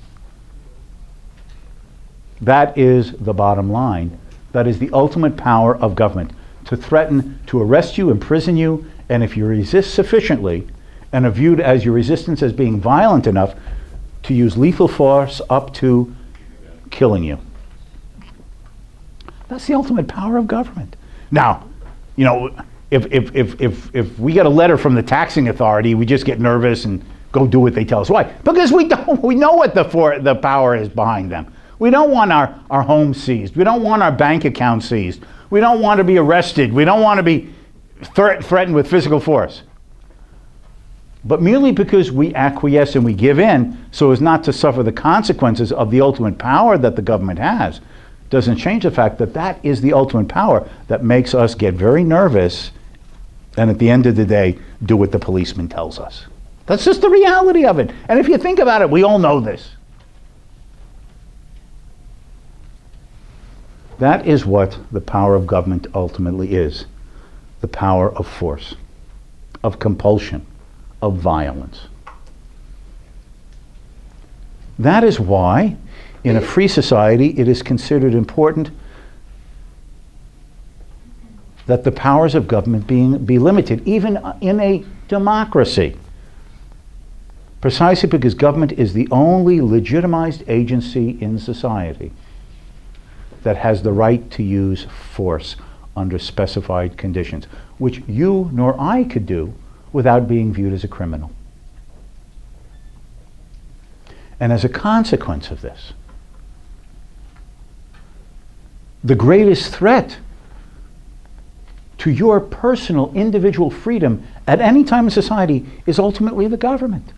That is the bottom line. That is the ultimate power of government, to threaten to arrest you, imprison you, and if you resist sufficiently and are viewed as your resistance as being violent enough, to use lethal force up to killing you. That's the ultimate power of government. Now, you know, if we get a letter from the taxing authority, we just get nervous and go do what they tell us. Why? Because we know what the power is behind them. We don't want our home seized. We don't want our bank account seized. We don't want to be arrested. We don't want to be threatened with physical force. But merely because we acquiesce and we give in so as not to suffer the consequences of the ultimate power that the government has, doesn't change the fact that that is the ultimate power that makes us get very nervous and at the end of the day do what the policeman tells us. That's just the reality of it. And if you think about it, we all know this. That is what the power of government ultimately is. the power of force, of compulsion, of violence. That is why, in a free society, it is considered important that the powers of government be limited, even in a democracy. Precisely because government is the only legitimized agency in society that has the right to use force under specified conditions, which you nor I could do without being viewed as a criminal. And as a consequence of this, the greatest threat to your personal individual freedom at any time in society is ultimately the government.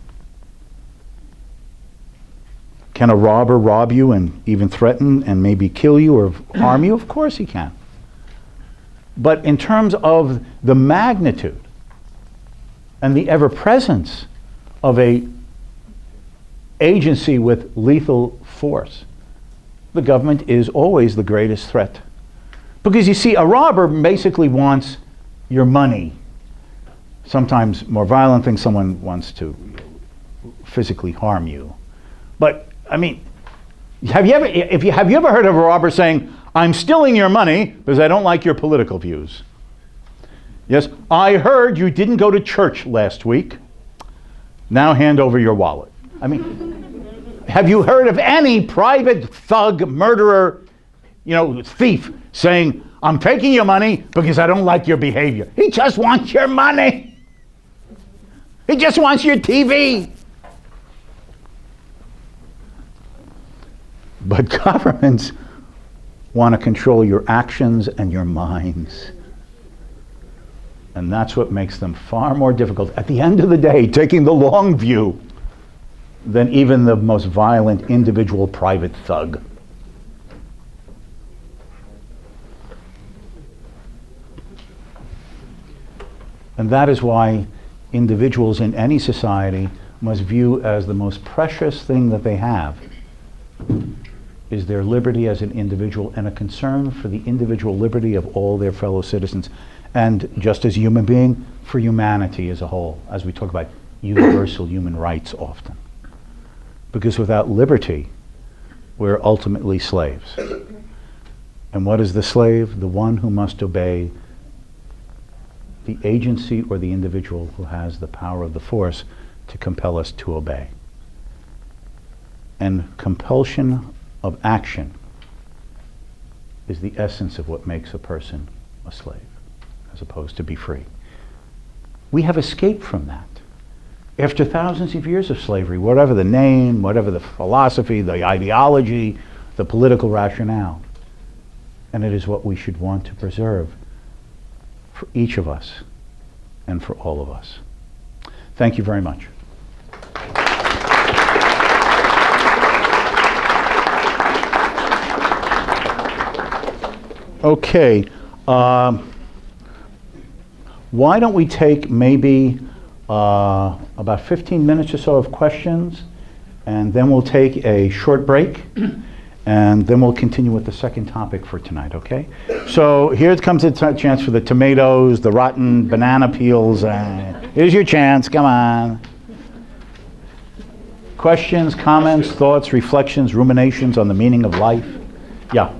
Can a robber rob you and even threaten and maybe kill you or harm you? Of course he can. But in terms of the magnitude and the ever-presence of a agency with lethal force, the government is always the greatest threat. Because you see, a robber basically wants your money. Sometimes more violent things, someone wants to physically harm you. But I mean, have you ever heard of a robber saying, "I'm stealing your money because I don't like your political views"? Yes, I heard you didn't go to church last week. Now hand over your wallet. I mean, have you heard of any private thug, murderer, thief saying, "I'm taking your money because I don't like your behavior"? He just wants your money. He just wants your TV. But governments want to control your actions and your minds. And that's what makes them far more difficult, at the end of the day, taking the long view, than even the most violent individual private thug. And that is why individuals in any society must view as the most precious thing that they have is their liberty as an individual and a concern for the individual liberty of all their fellow citizens. And just as a human being, for humanity as a whole, as we talk about universal human rights often. Because without liberty, we're ultimately slaves. And what is the slave? The one who must obey the agency or the individual who has the power of the force to compel us to obey. And compulsion of action is the essence of what makes a person a slave, as opposed to be free. We have escaped from that. After thousands of years of slavery, whatever the name, whatever the philosophy, the ideology, the political rationale, and it is what we should want to preserve for each of us and for all of us. Thank you very much. Okay, why don't we take maybe about 15 minutes or so of questions, and then we'll take a short break, and then we'll continue with the second topic for tonight, okay? So here comes a chance for the tomatoes, the rotten banana peels. Here's your chance, come on. Questions, comments, thoughts, reflections, ruminations on the meaning of life? Yeah.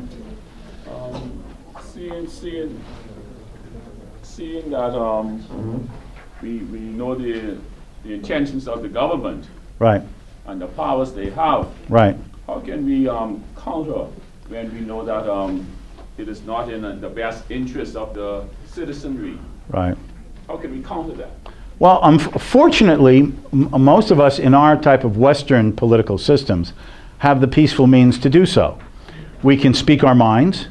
Seeing that we know the intentions of the government, Right. and the powers they have, Right. how can we counter when we know that it is not in the best interest of the citizenry? Right. How can we counter that? Well, fortunately, most of us in our type of Western political systems have the peaceful means to do so. We can speak our minds.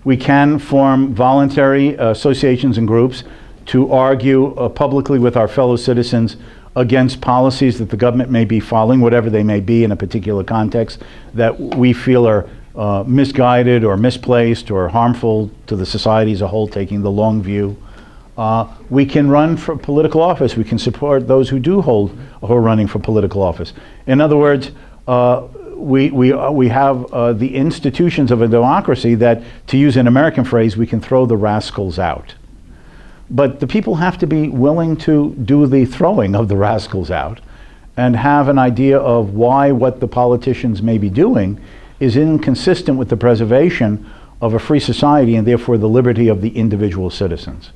We can form voluntary associations and groups to argue publicly with our fellow citizens against policies that the government may be following, whatever they may be in a particular context, that we feel are misguided or misplaced or harmful to the society as a whole, taking the long view. We can run for political office. We can support those who who are running for political office. In other words, we have the institutions of a democracy that, to use an American phrase, we can throw the rascals out. But the people have to be willing to do the throwing of the rascals out and have an idea of why what the politicians may be doing is inconsistent with the preservation of a free society and therefore the liberty of the individual citizens.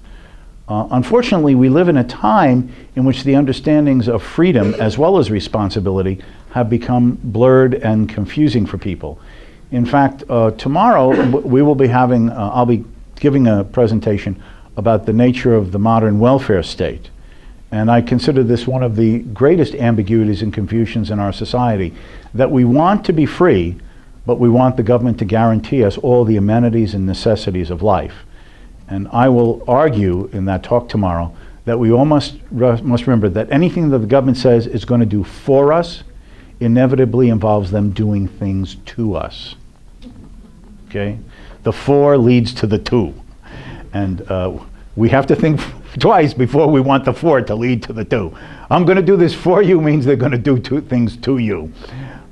Unfortunately, we live in a time in which the understandings of freedom as well as responsibility have become blurred and confusing for people. In fact, tomorrow we will be having, I'll be giving a presentation about the nature of the modern welfare state. And I consider this one of the greatest ambiguities and confusions in our society, that we want to be free, but we want the government to guarantee us all the amenities and necessities of life. And I will argue in that talk tomorrow that we all must remember that anything that the government says is going to do for us inevitably involves them doing things to us. Okay? The for leads to the to. And we have to think twice before we want the for to lead to the to. I'm going to do this for you means they're going to do things to you.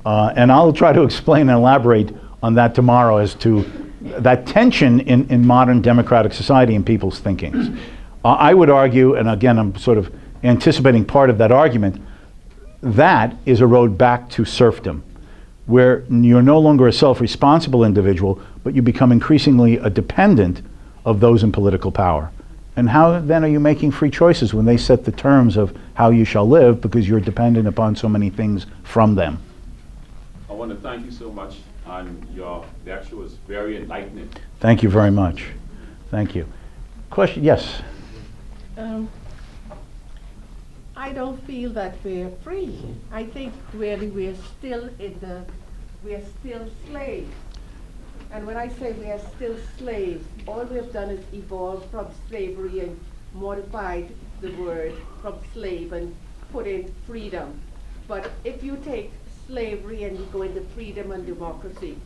And I'll try to explain and elaborate on that tomorrow as to that tension in modern democratic society and people's thinkings. I would argue, and again I'm sort of anticipating part of that argument, that is a road back to serfdom, where you're no longer a self-responsible individual, but you become increasingly a dependent of those in political power. And how then are you making free choices when they set the terms of how you shall live because you're dependent upon so many things from them? I want to thank you so much, and your lecture was very enlightening. Thank you very much. Thank you. Question? Yes. I don't feel that we're free. I think really we're still slaves. And when I say we are still slaves, all we have done is evolve from slavery and modified the word from slave and put in freedom. But if you take slavery and you go into freedom and democracy,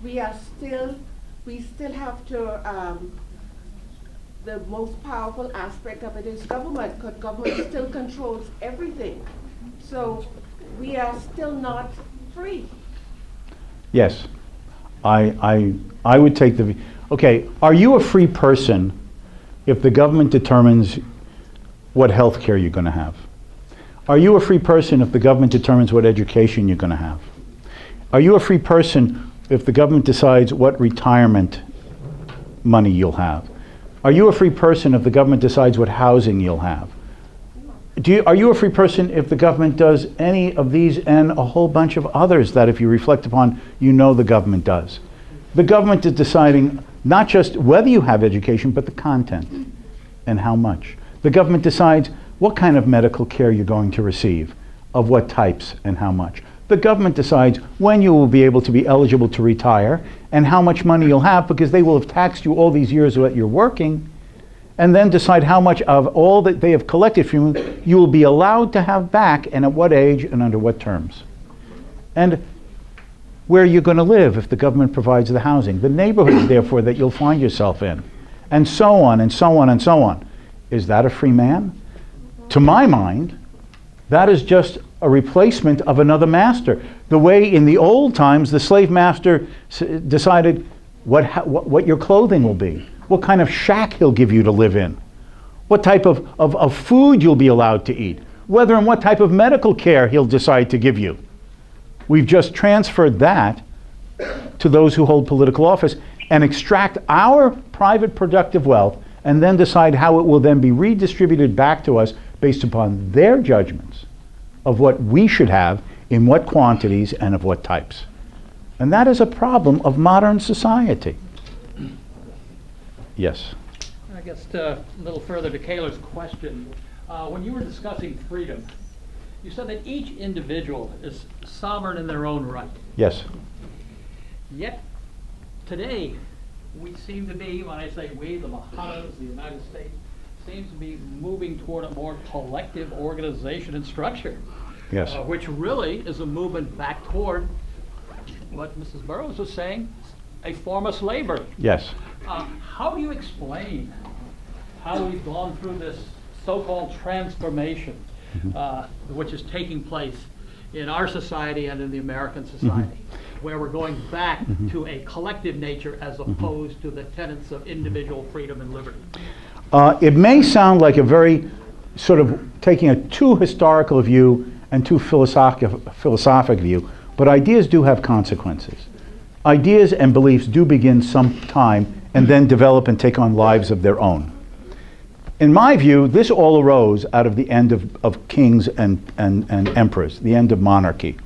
we still have to, the most powerful aspect of it is government, because government still controls everything. So we are still not free. Yes. I would take the, okay, are you a free person if the government determines what health care you're going to have? Are you a free person if the government determines what education you're going to have? Are you a free person if the government decides what retirement money you'll have? Are you a free person if the government decides what housing you'll have? Are you a free person if the government does any of these and a whole bunch of others that, if you reflect upon, you know the government does? The government is deciding not just whether you have education, but the content and how much. The government decides what kind of medical care you're going to receive, of what types and how much. The government decides when you will be able to be eligible to retire and how much money you'll have, because they will have taxed you all these years that you're working, and then decide how much of all that they have collected from you you will be allowed to have back, and at what age and under what terms. And where you're going to live if the government provides the housing, the neighborhoods therefore that you'll find yourself in, and so on and so on and so on. Is that a free man? To my mind, that is just a replacement of another master. The way in the old times the slave master decided what your clothing will be, what kind of shack he'll give you to live in, what type of food you'll be allowed to eat, whether and what type of medical care he'll decide to give you. We've just transferred that to those who hold political office and extract our private productive wealth and then decide how it will then be redistributed back to us based upon their judgments of what we should have, in what quantities, and of what types. And that is a problem of modern society. Yes. I guess a little further to Kayla's question, when you were discussing freedom, you said that each individual is sovereign in their own right. Yes. Yet, today, we seem to be, when I say we, the Bahamas, the United States, seems to be moving toward a more collective organization and structure. Yes. Which really is a movement back toward what Mrs. Burroughs was saying, a form of slavery. Yes. How do you explain how we've gone through this so-called transformation, which is taking place in our society and in the American society, where we're going back to a collective nature as opposed to the tenets of individual freedom and liberty? It may sound like a very sort of taking a too historical view and too philosophic view, but ideas do have consequences. Ideas and beliefs do begin sometime and then develop and take on lives of their own. In my view, this all arose out of the end of kings and emperors, the end of monarchy.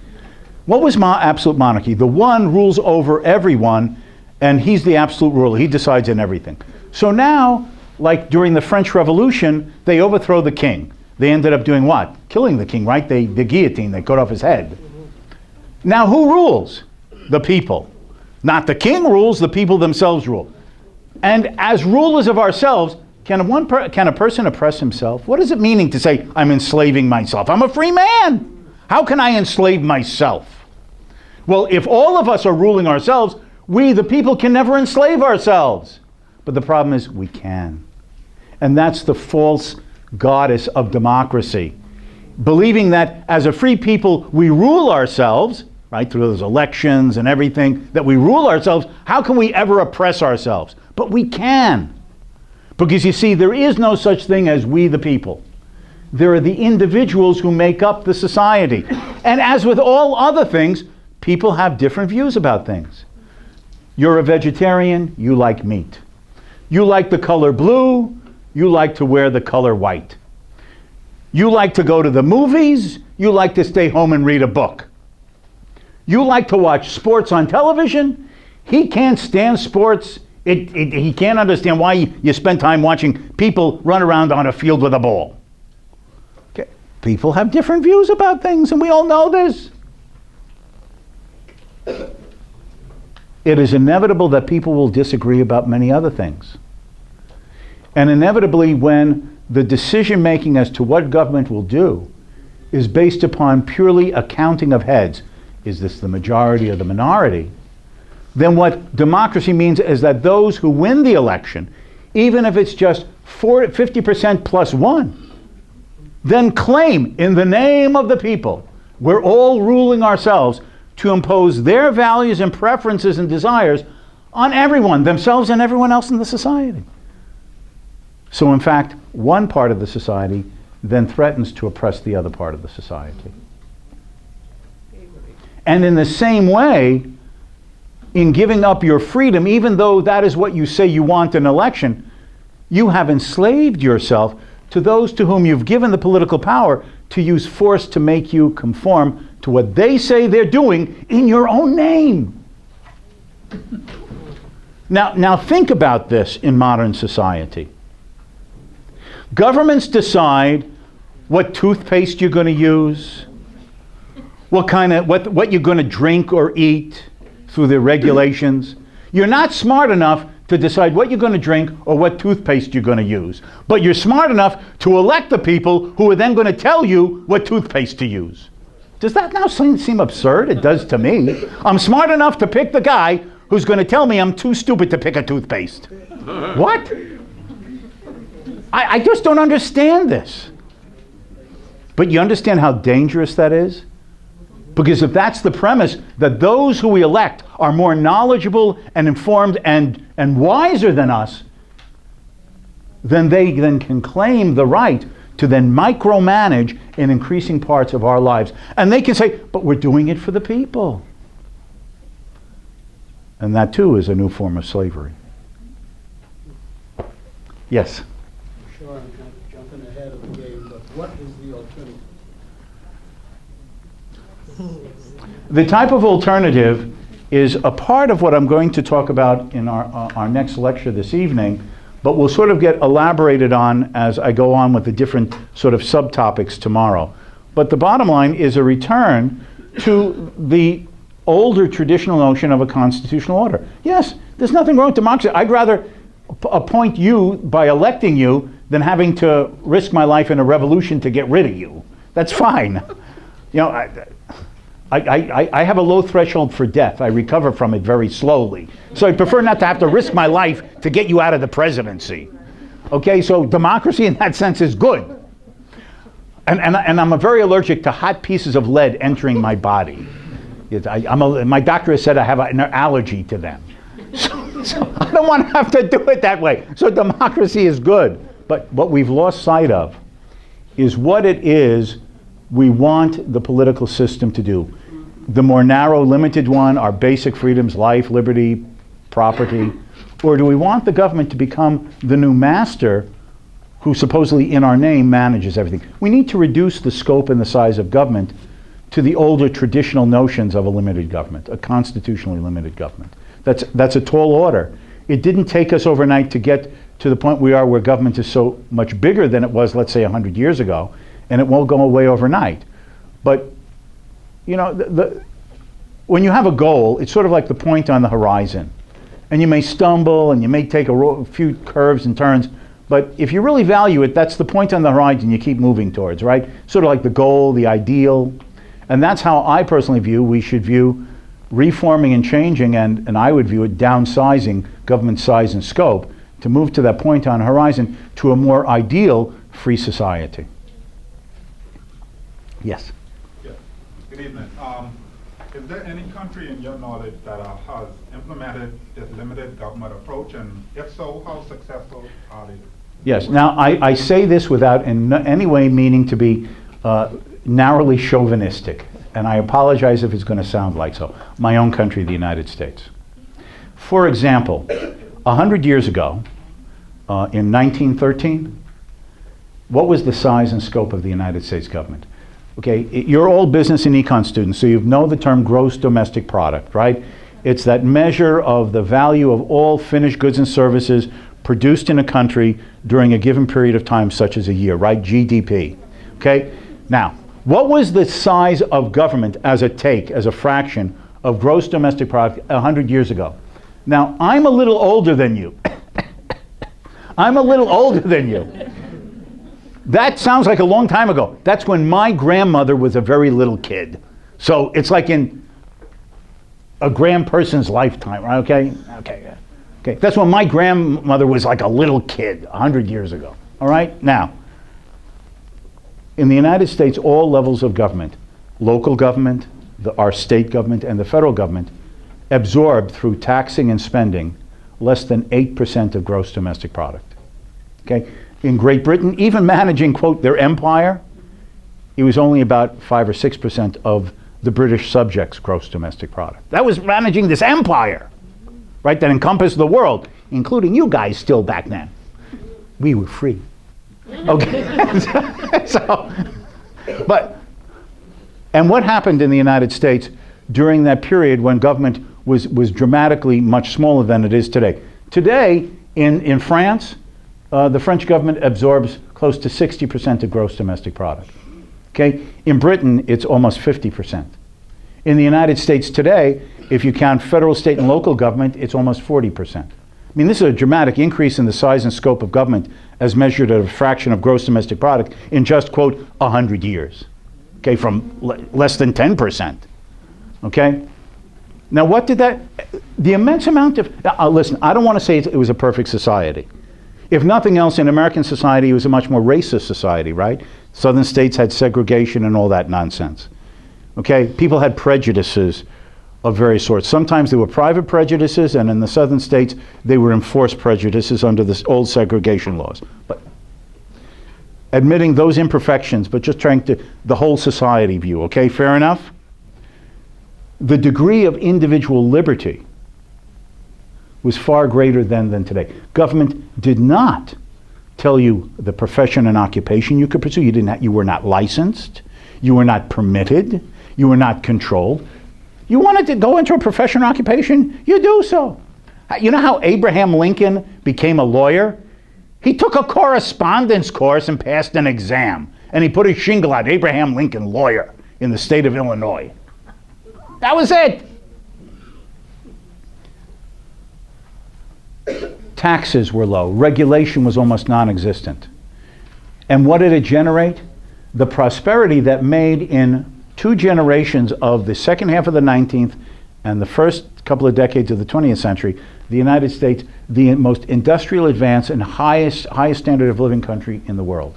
What was absolute monarchy? The one rules over everyone, and he's the absolute ruler. He decides in everything. So now, like during the French Revolution, they overthrow the king. They ended up doing what? Killing the king, right? The guillotine, they cut off his head. Now who rules? The people. Not the king rules, the people themselves rule. And as rulers of ourselves, can a person oppress himself? What is it meaning to say, I'm enslaving myself? I'm a free man. How can I enslave myself? Well, if all of us are ruling ourselves, we, the people, can never enslave ourselves. But the problem is we can. And that's the false goddess of democracy. Believing that as a free people, we rule ourselves, right, through those elections and everything, that we rule ourselves. How can we ever oppress ourselves? But we can. Because you see, there is no such thing as we the people. There are the individuals who make up the society. And as with all other things, people have different views about things. You're a vegetarian, you like meat. You like the color blue, you like to wear the color white. You like to go to the movies, you like to stay home and read a book. You like to watch sports on television, he can't stand sports. He can't understand why you spend time watching people run around on a field with a ball. Okay. People have different views about things, and we all know this. It is inevitable that people will disagree about many other things. And inevitably, when the decision making as to what government will do is based upon purely a counting of heads, is this the majority or the minority? Then what democracy means is that those who win the election, even if it's just 50% plus one, then claim in the name of the people, we're all ruling ourselves, to impose their values and preferences and desires on everyone, themselves and everyone else in the society. So in fact, one part of the society then threatens to oppress the other part of the society. And in the same way, in giving up your freedom, even though that is what you say you want in an election, you have enslaved yourself to those to whom you've given the political power to use force to make you conform to what they say they're doing in your own name. Now think about this in modern society. Governments decide what toothpaste you're going to use, what you're going to drink or eat through the regulations. You're not smart enough to decide what you're going to drink or what toothpaste you're going to use. But you're smart enough to elect the people who are then going to tell you what toothpaste to use. Does that now seem absurd? It does to me. I'm smart enough to pick the guy who's going to tell me I'm too stupid to pick a toothpaste. What? I just don't understand this. But you understand how dangerous that is? Because if that's the premise, that those who we elect are more knowledgeable and informed and wiser than us, then they then can claim the right to then micromanage in increasing parts of our lives. And they can say, but we're doing it for the people. And that too is a new form of slavery. Yes? I'm sure I'm kind of jumping ahead of the game, but what is the alternative? The type of alternative is a part of what I'm going to talk about in our next lecture this evening, but we'll sort of get elaborated on as I go on with the different sort of subtopics tomorrow. But the bottom line is a return to the older traditional notion of a constitutional order. Yes, there's nothing wrong with democracy. I'd rather appoint you by electing you than having to risk my life in a revolution to get rid of you. That's fine. You know, I have a low threshold for death. I recover from it very slowly. So I prefer not to have to risk my life to get you out of the presidency. Okay, so democracy in that sense is good. And I'm very allergic to hot pieces of lead entering my body. My doctor has said I have an allergy to them. So I don't want to have to do it that way. So democracy is good. But what we've lost sight of is what it is we want the political system to do. The more narrow, limited one, our basic freedoms, life, liberty, property, or do we want the government to become the new master who supposedly in our name manages everything? We need to reduce the scope and the size of government to the older traditional notions of a limited government, a constitutionally limited government. That's a tall order. It didn't take us overnight to get to the point we are where government is so much bigger than it was, let's say, 100 years ago, and it won't go away overnight. But, you know, when you have a goal, it's sort of like the point on the horizon. And you may stumble and you may take a few curves and turns, but if you really value it, that's the point on the horizon you keep moving towards, right? Sort of like the goal, the ideal. And that's how I personally view we should view reforming and changing, and I would view it downsizing government size and scope to move to that point on the horizon to a more ideal free society. Yes? Yeah. Good evening. Is there any country in your knowledge that has implemented this limited government approach, and if so, how successful are they? Yes. Now, I say this without in any way meaning to be narrowly chauvinistic, and I apologize if it's going to sound like so. My own country, the United States. For example, 100 years ago, in 1913, what was the size and scope of the United States government? Okay, you're all business and econ students, so you know the term gross domestic product, right? It's that measure of the value of all finished goods and services produced in a country during a given period of time, such as a year, right? GDP. Okay? Now, what was the size of government as a fraction of gross domestic product 100 years ago? Now, I'm a little older than you. I'm a little older than you. That sounds like a long time ago. That's when my grandmother was a very little kid. So it's like in a grandperson's lifetime, right? Okay. That's when my grandmother was like a little kid 100 years ago. All right? Now, in the United States, all levels of government, local government, our state government, and the federal government, absorbed through taxing and spending less than 8% of gross domestic product. Okay? In Great Britain, even managing, quote, their empire, it was only about 5 or 6% of the British subjects' gross domestic product. That was managing this empire, right, that encompassed the world, including you guys still back then. We were free. Okay. And what happened in the United States during that period when government was dramatically much smaller than it is today? Today, in France, the French government absorbs close to 60% of gross domestic product. Okay? In Britain, it's almost 50%. In the United States today, if you count federal, state, and local government, it's almost 40%. I mean, this is a dramatic increase in the size and scope of government as measured at a fraction of gross domestic product in just, quote, 100 years. Okay, from less than 10%. Okay? Now, what did the immense amount of, listen, I don't want to say it was a perfect society. If nothing else, in American society, it was a much more racist society, right? Southern states had segregation and all that nonsense. Okay? People had prejudices of various sorts. Sometimes they were private prejudices, and in the southern states, they were enforced prejudices under the old segregation laws. But admitting those imperfections, but just trying to, the whole society view, okay? Fair enough? The degree of individual liberty was far greater than today. Government did not tell you the profession and occupation you could pursue. You were not licensed. You were not permitted. You were not controlled. You wanted to go into a profession or occupation, you do so. You know how Abraham Lincoln became a lawyer? He took a correspondence course and passed an exam. And he put a shingle out, Abraham Lincoln, lawyer, in the state of Illinois. That was it. Taxes were low. Regulation was almost non-existent. And what did it generate? The prosperity that made in 2 generations of the second half of the 19th and the first couple of decades of the 20th century, the United States, the most industrial advanced and highest standard of living country in the world,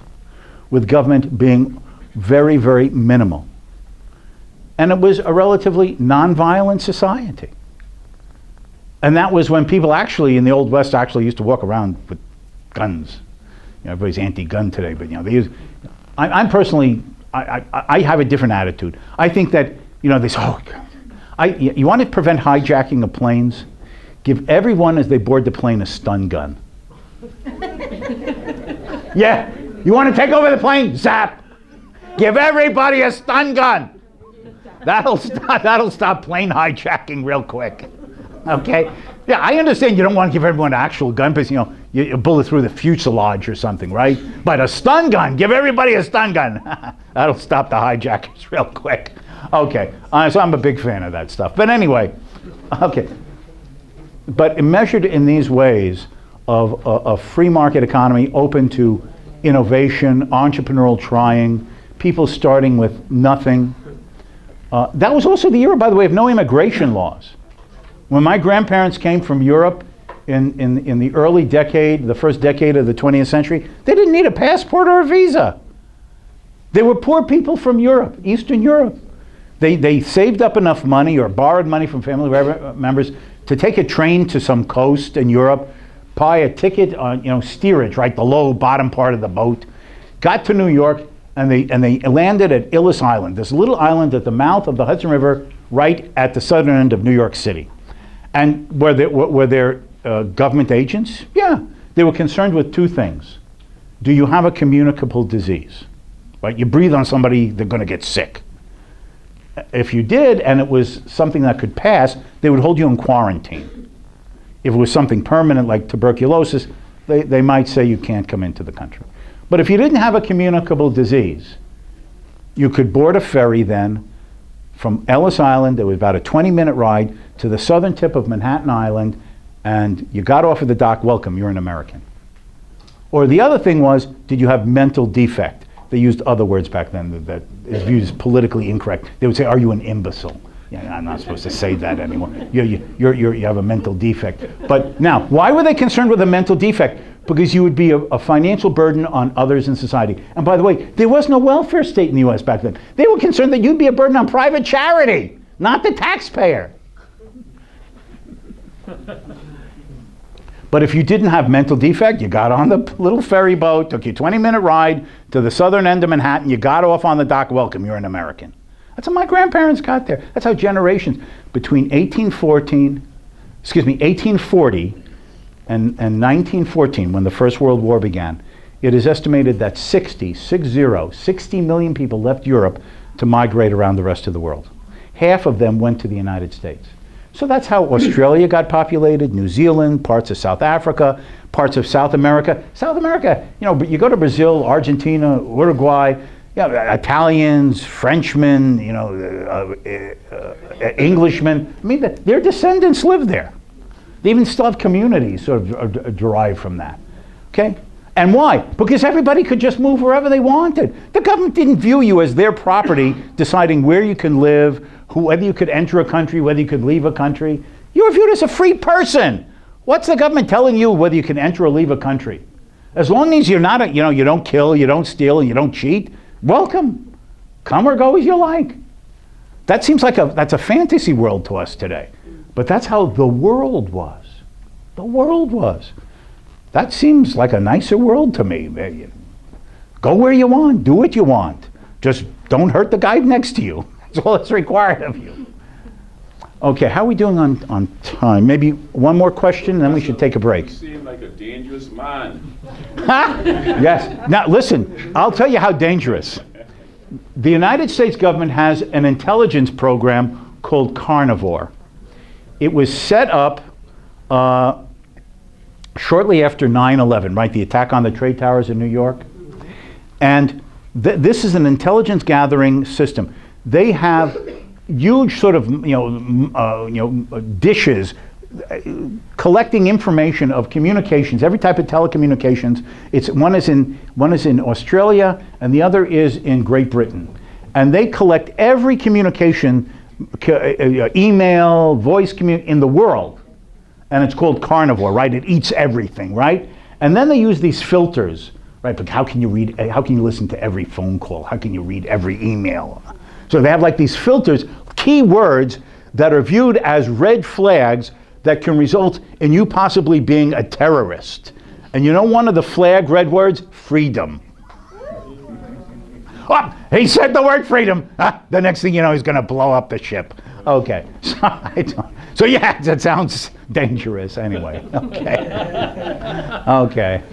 with government being very, very minimal. And it was a relatively non-violent society. And that was when people actually, in the Old West, actually used to walk around with guns. everybody's anti-gun today, but I'm personally, I have a different attitude. I think that, they say, oh, you want to prevent hijacking of planes? Give everyone as they board the plane a stun gun. Yeah, you want to take over the plane? Zap! Give everybody a stun gun. That'll stop plane hijacking real quick. Okay? Yeah, I understand you don't want to give everyone an actual gun because, you bullet through the fuselage or something, right? But a stun gun, give everybody a stun gun. That'll stop the hijackers real quick. Okay, so I'm a big fan of that stuff. But anyway, okay. But measured in these ways of a free market economy open to innovation, entrepreneurial trying, people starting with nothing. That was also the era, by the way, of no immigration laws. When my grandparents came from Europe in the early decade, the first decade of the 20th century, they didn't need a passport or a visa. They were poor people from Europe, Eastern Europe. They saved up enough money or borrowed money from family members to take a train to some coast in Europe, buy a ticket on, steerage, right, the low bottom part of the boat, got to New York, and they landed at Ellis Island, this little island at the mouth of the Hudson River, right at the southern end of New York City. And were there government agents? Yeah. They were concerned with two things. Do you have a communicable disease? Right? You breathe on somebody, they're going to get sick. If you did, and it was something that could pass, they would hold you in quarantine. If it was something permanent like tuberculosis, they might say you can't come into the country. But if you didn't have a communicable disease, you could board a ferry then from Ellis Island, it was about a 20-minute ride, to the southern tip of Manhattan Island, and you got off at the dock, welcome, you're an American. Or the other thing was, did you have mental defect? They used other words back then that is viewed as politically incorrect. They would say, are you an imbecile? Yeah, I'm not supposed to say that anymore. You have a mental defect. But now, why were they concerned with a mental defect? Because you would be a financial burden on others in society. And by the way, there was no welfare state in the US back then. They were concerned that you'd be a burden on private charity, not the taxpayer. But if you didn't have mental defect, you got on the little ferry boat, took you a 20-minute ride to the southern end of Manhattan, you got off on the dock, welcome, you're an American. That's how my grandparents got there. That's how generations, between 1840 and 1914, when the First World War began, it is estimated that 60 million people left Europe to migrate around the rest of the world. Half of them went to the United States. So that's how Australia got populated, New Zealand, parts of South Africa, parts of South America. South America, but you go to Brazil, Argentina, Uruguay, Italians, Frenchmen, Englishmen. I mean, their descendants live there. They even still have communities sort of derived from that. Okay? And why? Because everybody could just move wherever they wanted. The government didn't view you as their property, deciding where you can live, whether you could enter a country, whether you could leave a country. You were viewed as a free person. What's the government telling you whether you can enter or leave a country? As long as you're not, you don't kill, you don't steal, and you don't cheat, welcome. Come or go as you like. That seems like that's a fantasy world to us today. But that's how the world was. The world was. That seems like a nicer world to me. Go where you want, do what you want. Just don't hurt the guy next to you. That's all that's required of you. Okay, how are we doing on time? Maybe one more question, and then we should take a break. You seem like a dangerous man. Yes. Now, listen, I'll tell you how dangerous. The United States government has an intelligence program called Carnivore. It was set up shortly after 9/11, right? The attack on the trade towers in New York. And this is an intelligence gathering system. They have huge sort of, dishes collecting information of communications, every type of telecommunications. One is in Australia and the other is in Great Britain. And they collect every communication, email, voice in the world. And it's called Carnivore, right? It eats everything, right? And then they use these filters, right? But how can you listen to every phone call? How can you read every email? So they have like these filters, keywords that are viewed as red flags that can result in you possibly being a terrorist. And you know one of the flag red words? Freedom. Oh, he said the word freedom. The next thing you know, he's going to blow up the ship. Okay. So yeah, that sounds dangerous anyway. Okay. Okay.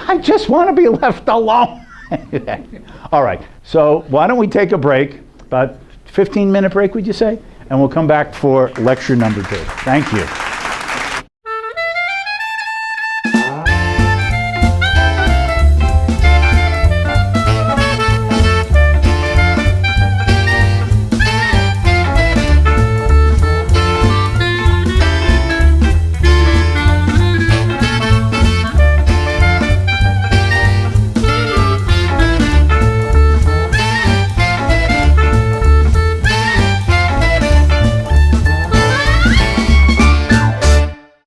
I just want to be left alone. All right. So why don't we take a break? About 15-minute break, would you say? And we'll come back for lecture number 2. Thank you.